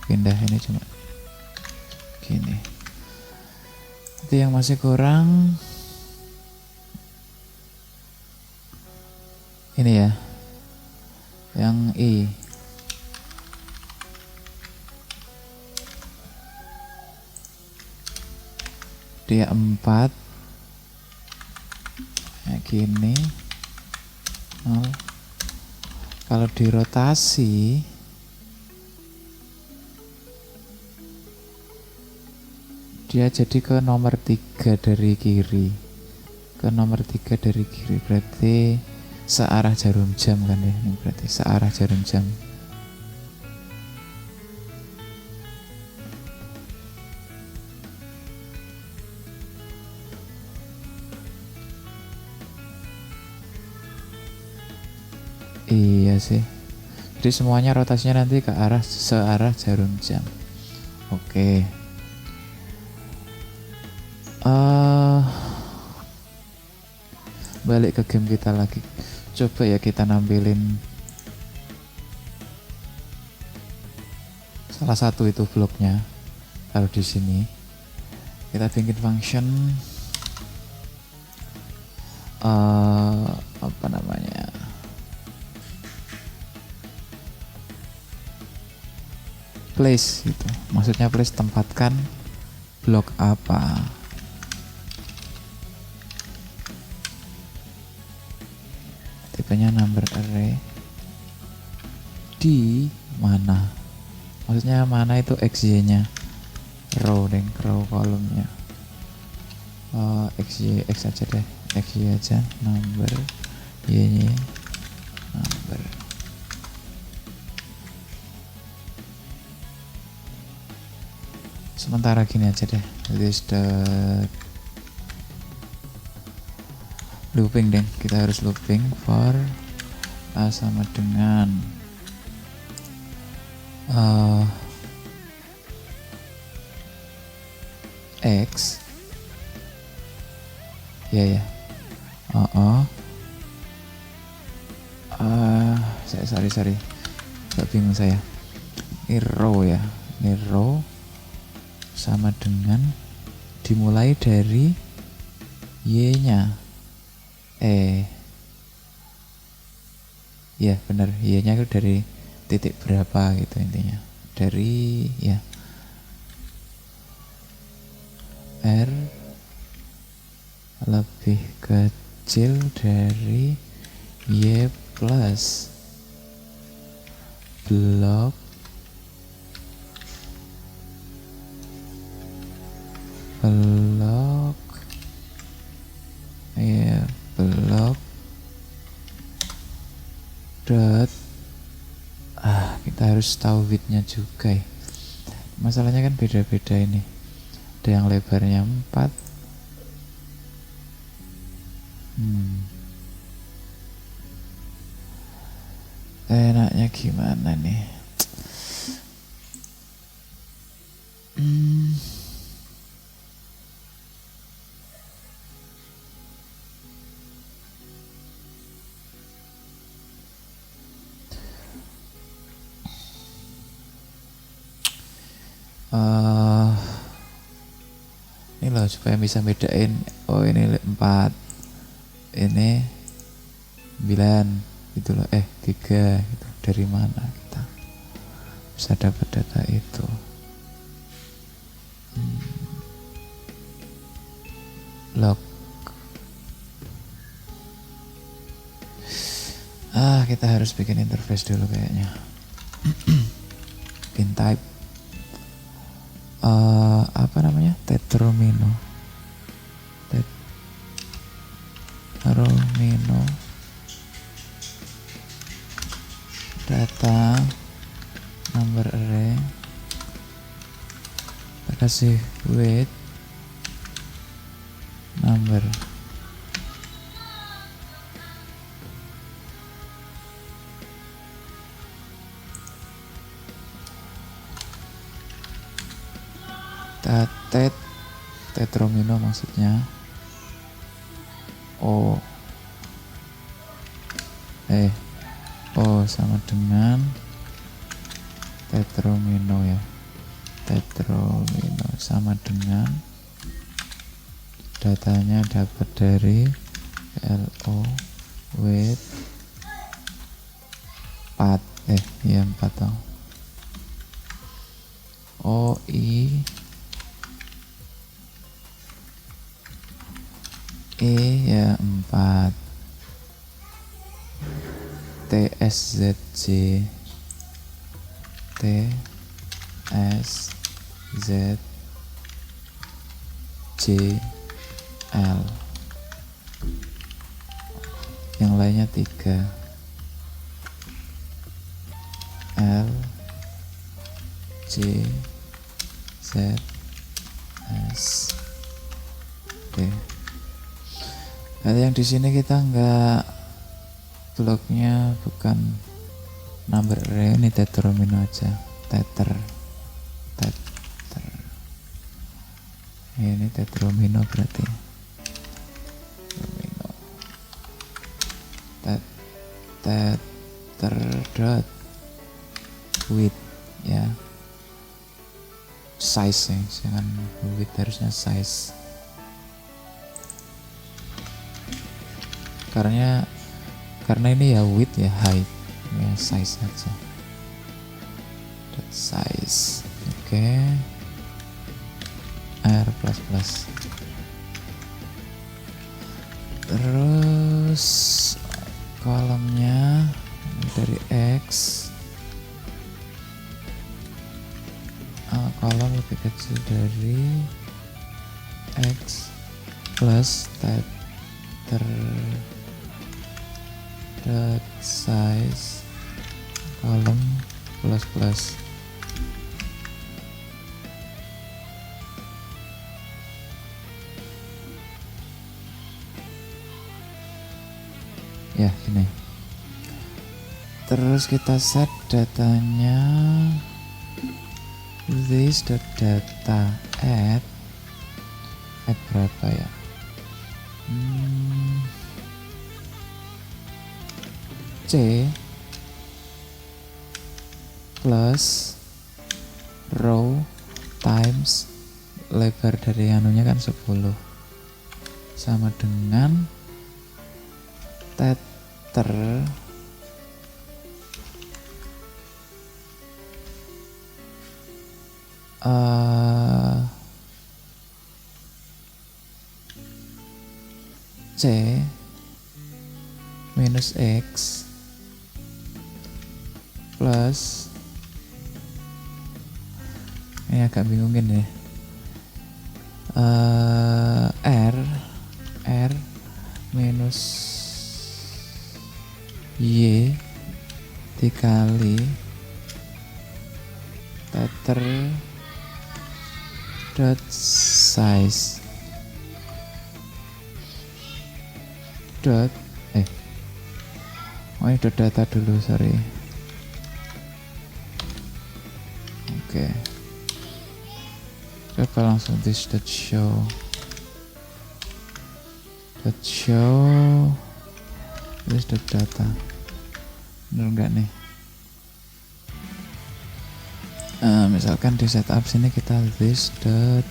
pindah ini cuma gini. Itu yang masih kurang ini ya, yang I. Dia 4 kayak gini. Kalau dirotasi dia jadi ke nomor 3 dari kiri, ke nomor 3 dari kiri, berarti searah jarum jam kan ya, ini berarti searah jarum jam. Iya sih, jadi semuanya rotasinya nanti ke arah searah jarum jam. Oke. Balik ke game kita lagi. Coba ya kita nampilin salah satu itu bloknya. Taruh di sini. Kita bikin function apa namanya? Place gitu. Maksudnya place tempatkan blok apa. Tipenya number array di mana, maksudnya mana itu xy nya, row deng, row kolomnya. Xy x aja deh, xy aja, number y nya number. Sementara gini aja deh, list looping deh, kita harus looping for A sama dengan X ya sorry gak bingung saya. Ini row ya, ini row sama dengan dimulai dari y nya ya bener, y nya itu dari titik berapa gitu intinya, dari ya R lebih kecil dari Y plus blok ya blok dot kita harus tahu widthnya juga ya. Masalahnya kan beda-beda ini, ada yang lebarnya 4. Enaknya gimana nih? ini loh supaya bisa bedain, oh ini 4, ini 9 gitu loh, 3 gitu. Dari mana kita bisa dapat data itu? Log. Kita harus bikin interface dulu kayaknya. In type apa namanya, tetromino data number array, kita kasih weight number. Tetromino maksudnya O sama dengan tetromino ya. Tetromino sama dengan datanya dapat dari LO weight 4 dong. OI ya 4, TSZJ JL, yang lainnya 3, L J Z S D. Nah, yang di sini kita nggak, bloknya bukan number array, ini tetromino aja. Ini tetromino berarti. Dot width ya, size ya, jangan width, harusnya size. Karena ini ya width ya height ya, size aja. Dot size, oke. R++. Terus kolomnya dari X, kolom lebih kecil dari X plus dot size kolom plus. Ya gini. Terus kita set datanya this.data add berapa ya? C plus row times lebar dari anunya kan 10 sama dengan tether C minus X plus, ini agak bingungin ya, R minus Y dikali tether dot size dot ini dot data dulu, sorry. Oke. Coba langsung this dot show this dot data, bener nggak nih? Misalkan di setup sini kita this dot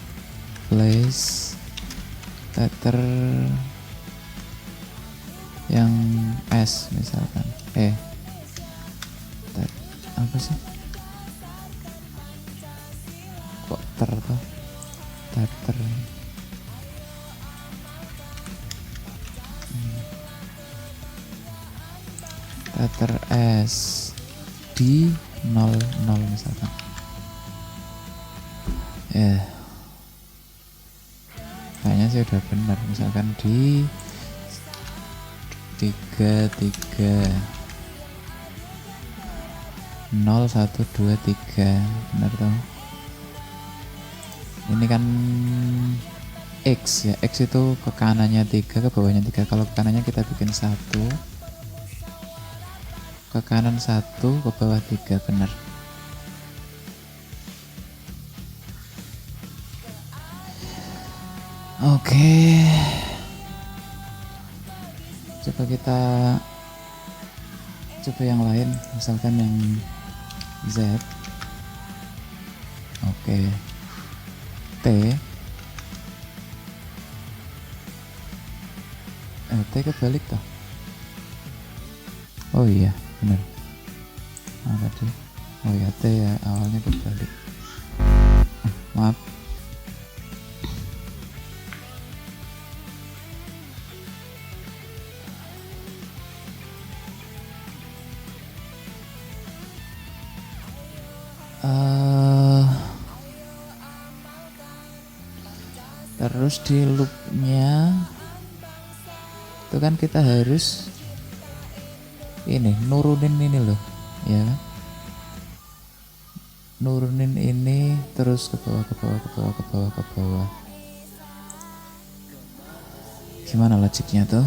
place tether yang S misalkan apa sih kok toh tether tether S di 00 misalkan kayaknya sih udah benar, misalkan di 0123 benar toh. Ini kan X ya, X itu ke kanannya 3 ke bawahnya 3. Kalau ke kanannya kita bikin 1, ke kanan 1 ke bawah 3 benar. Oke, coba kita coba yang lain, misalkan yang Z. Oke, T T kebalik toh. Oh iya benar. Tadi oh ya T ya awalnya kebalik. Maaf. Terus di loopnya itu kan kita harus ini nurunin ini loh ya kan, nurunin ini terus ke bawah ke bawah ke bawah ke bawah ke bawah. Gimana logiknya tuh?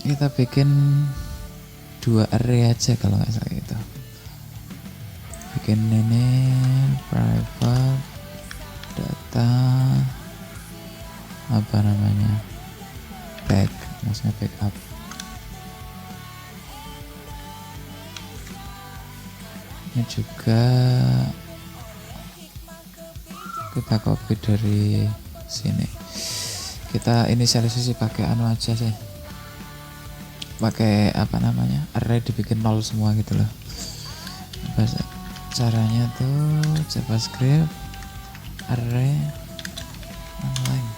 Kita bikin 2 array aja kalau nggak salah gitu. Bikin ini private data apa namanya back, maksudnya backup. Ini juga kita copy dari sini. Kita inisialisasi pakai anu aja sih, pakai apa namanya array dibikin 0 semua gitu loh. Bahasa caranya tuh JavaScript array online.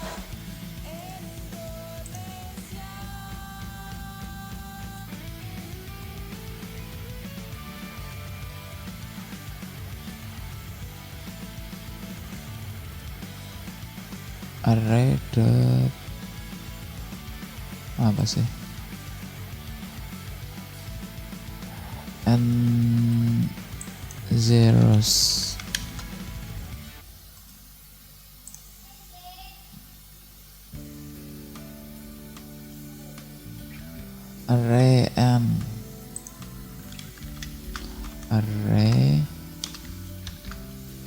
Array dot apa sih and zeros array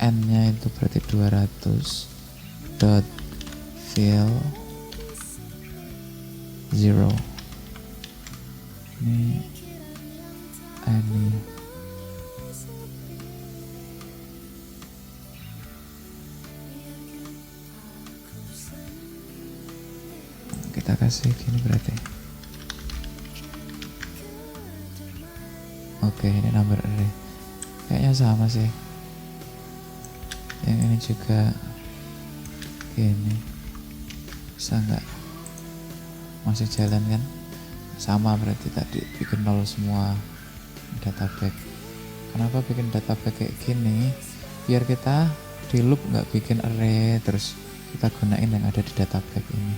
n nya itu berarti 200 dot fill 0. Ini kita kasih gini berarti. Oke, ini number array kayaknya sama sih. Yang ini juga gini, bisa nggak? Masih jalan kan? Sama berarti tadi bikin 0 semua data back. Kenapa bikin data back kayak gini? Biar kita di loop nggak bikin array terus kita gunain yang ada di data back ini.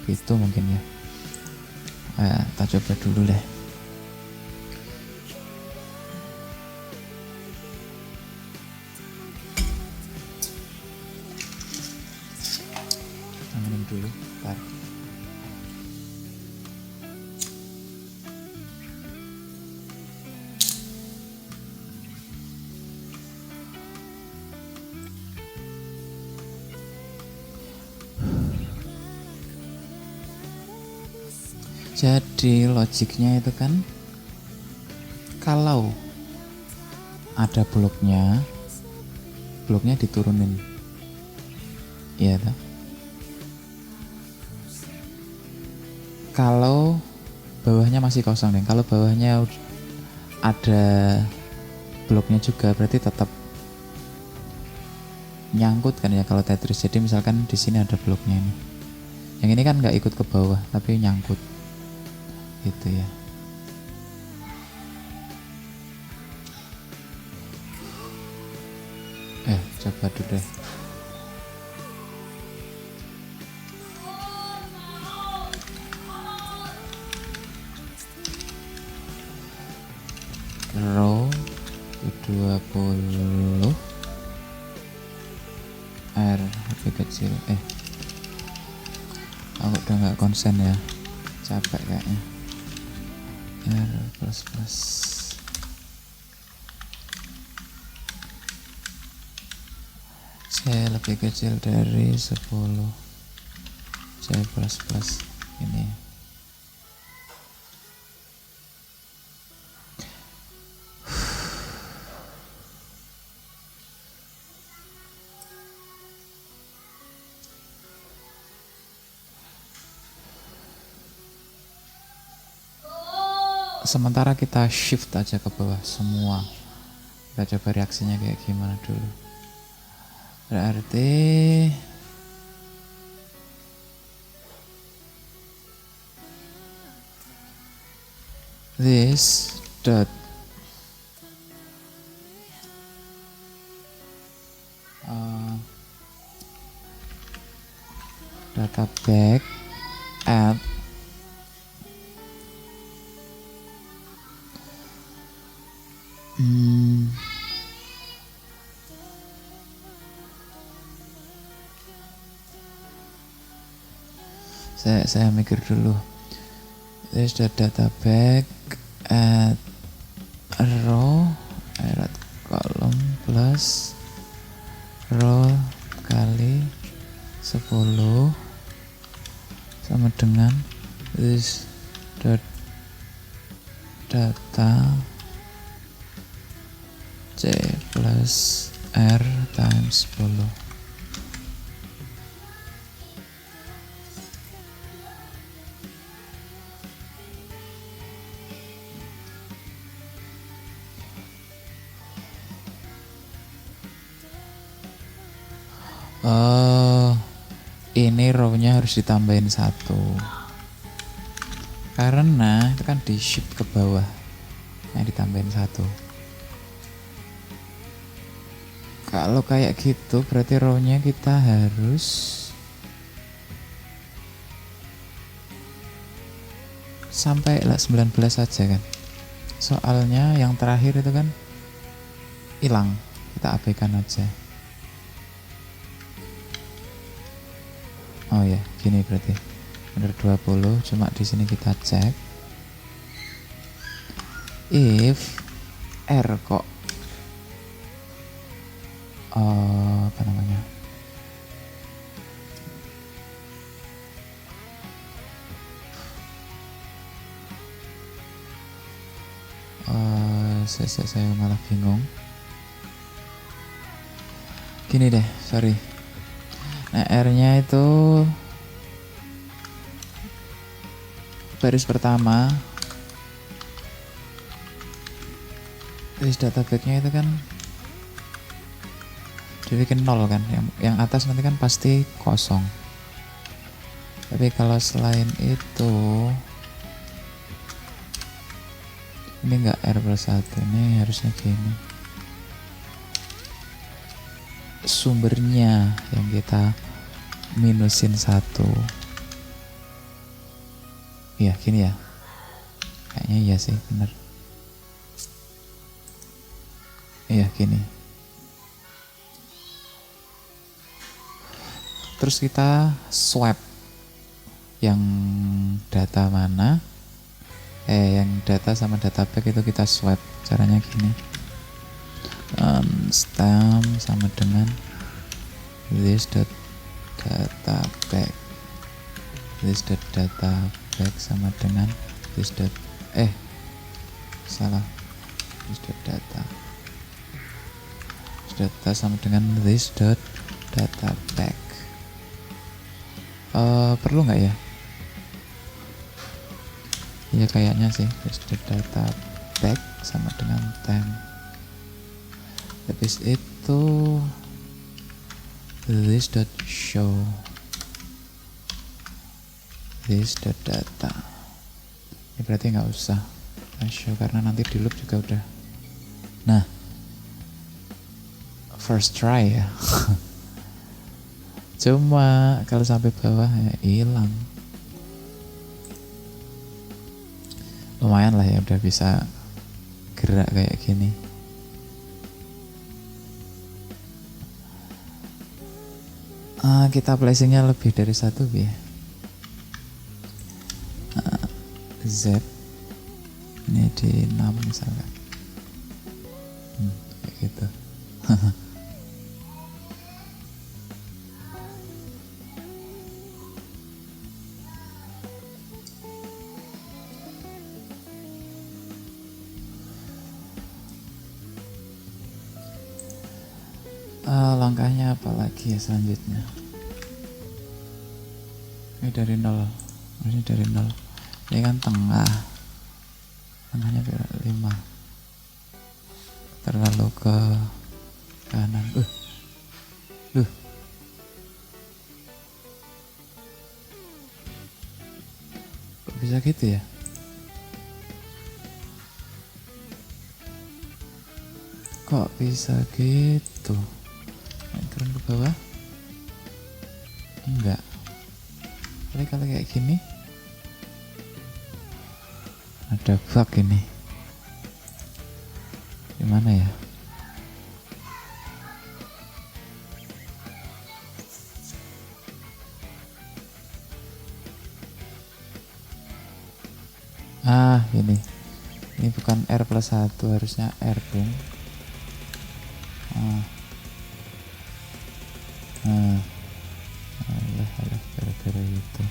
Itu mungkin ya. Kita coba dulu deh. Kita minum dulu, bentar. Jadi logiknya itu kan, kalau ada bloknya diturunin, iya toh. Kalau bawahnya masih kosong nih, kalau bawahnya ada bloknya juga, berarti tetap nyangkut kan ya kalau Tetris. Jadi misalkan di sini ada bloknya ini, yang ini kan nggak ikut ke bawah tapi nyangkut gitu ya. Coba dulu deh. Row 20 R lebih kecil. Aku udah nggak konsen ya, capek kayaknya. R plus plus C lebih kecil dari 10, C plus plus ini. Sementara kita shift aja ke bawah semua. Kita coba reaksinya kayak gimana dulu. Berarti this dot data back at saya mikir dulu. This data back at row at column plus row kali 10 sama dengan this data C plus R times 10. Ini row-nya harus ditambahin 1 karena itu kan di shift ke bawah, yang ditambahin 1. Kalau kayak gitu berarti row-nya kita harus sampai 19 aja kan, soalnya yang terakhir itu kan hilang, kita abaikan aja. Oh ya, gini berarti bener 20, cuma di sini kita cek if R kok apa namanya, saya malah bingung. Gini deh, sorry. Nah, R-nya itu baris pertama, terus data back-nya itu kan dibikin 0 kan, yang atas nanti kan pasti kosong. Tapi kalau selain itu ini enggak R plus 1, ini harusnya gini, sumbernya yang kita minusin 1. Iya gini ya, kayaknya iya sih, bener. Iya gini. Terus kita swap yang data mana, yang data sama data back itu kita swap. Caranya gini, stem sama dengan this dot data back, this dot data back sama dengan this dot salah, this dot data, this data sama dengan this dot data back. Perlu nggak ya? Ya kayaknya sih, this dot data back sama dengan temp. Habis itu this dot show, this dot data. Ini berarti nggak usah show karena nanti di loop juga udah. Nah, first try ya. Cuma kalau sampai bawah ya hilang. Lumayan lah ya, udah bisa gerak kayak gini. Kita placingnya lebih dari satu ya. Z ini di 6 misalkan, kayak gitu. Langkahnya apa lagi ya selanjutnya? Ini dari 0, ini dari 0. Ini kan tengahnya 5, terlalu ke kanan. Kok bisa gitu ya? Kok bisa gitu? Turun ke bawah? Enggak. Kalau kayak gini ada bug ini. Gimana ya? Ini bukan R+1, harusnya R dong. Alah, gara-gara itu.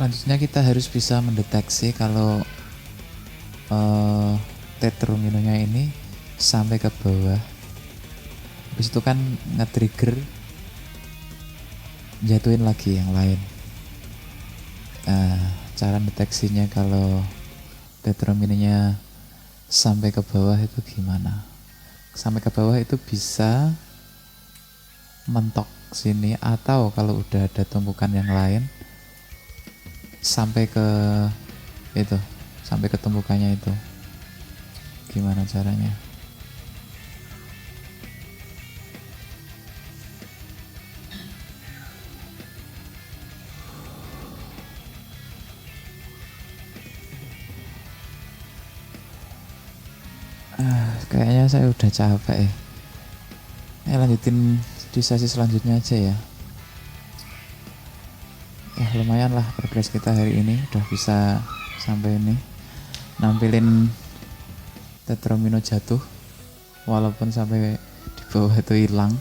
Selanjutnya kita harus bisa mendeteksi kalau tetrominonya ini sampai ke bawah. Habis itu kan nge-trigger jatuhin lagi yang lain. Cara deteksinya kalau tetrominonya sampai ke bawah itu gimana? Sampai ke bawah itu bisa mentok sini, atau kalau udah ada tumpukan yang lain sampai ke itu, sampai ke tumpukannya itu. Gimana caranya? Kayaknya saya udah capek ya. Lanjutin di sesi selanjutnya aja ya. Lumayan lah progres kita hari ini, udah bisa sampai ini, nampilin tetromino jatuh walaupun sampai di bawah itu hilang.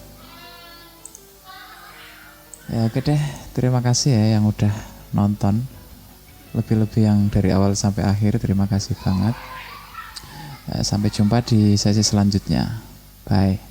Ya oke deh, terima kasih ya yang udah nonton, lebih-lebih yang dari awal sampai akhir, terima kasih banget. Sampai jumpa di sesi selanjutnya, bye.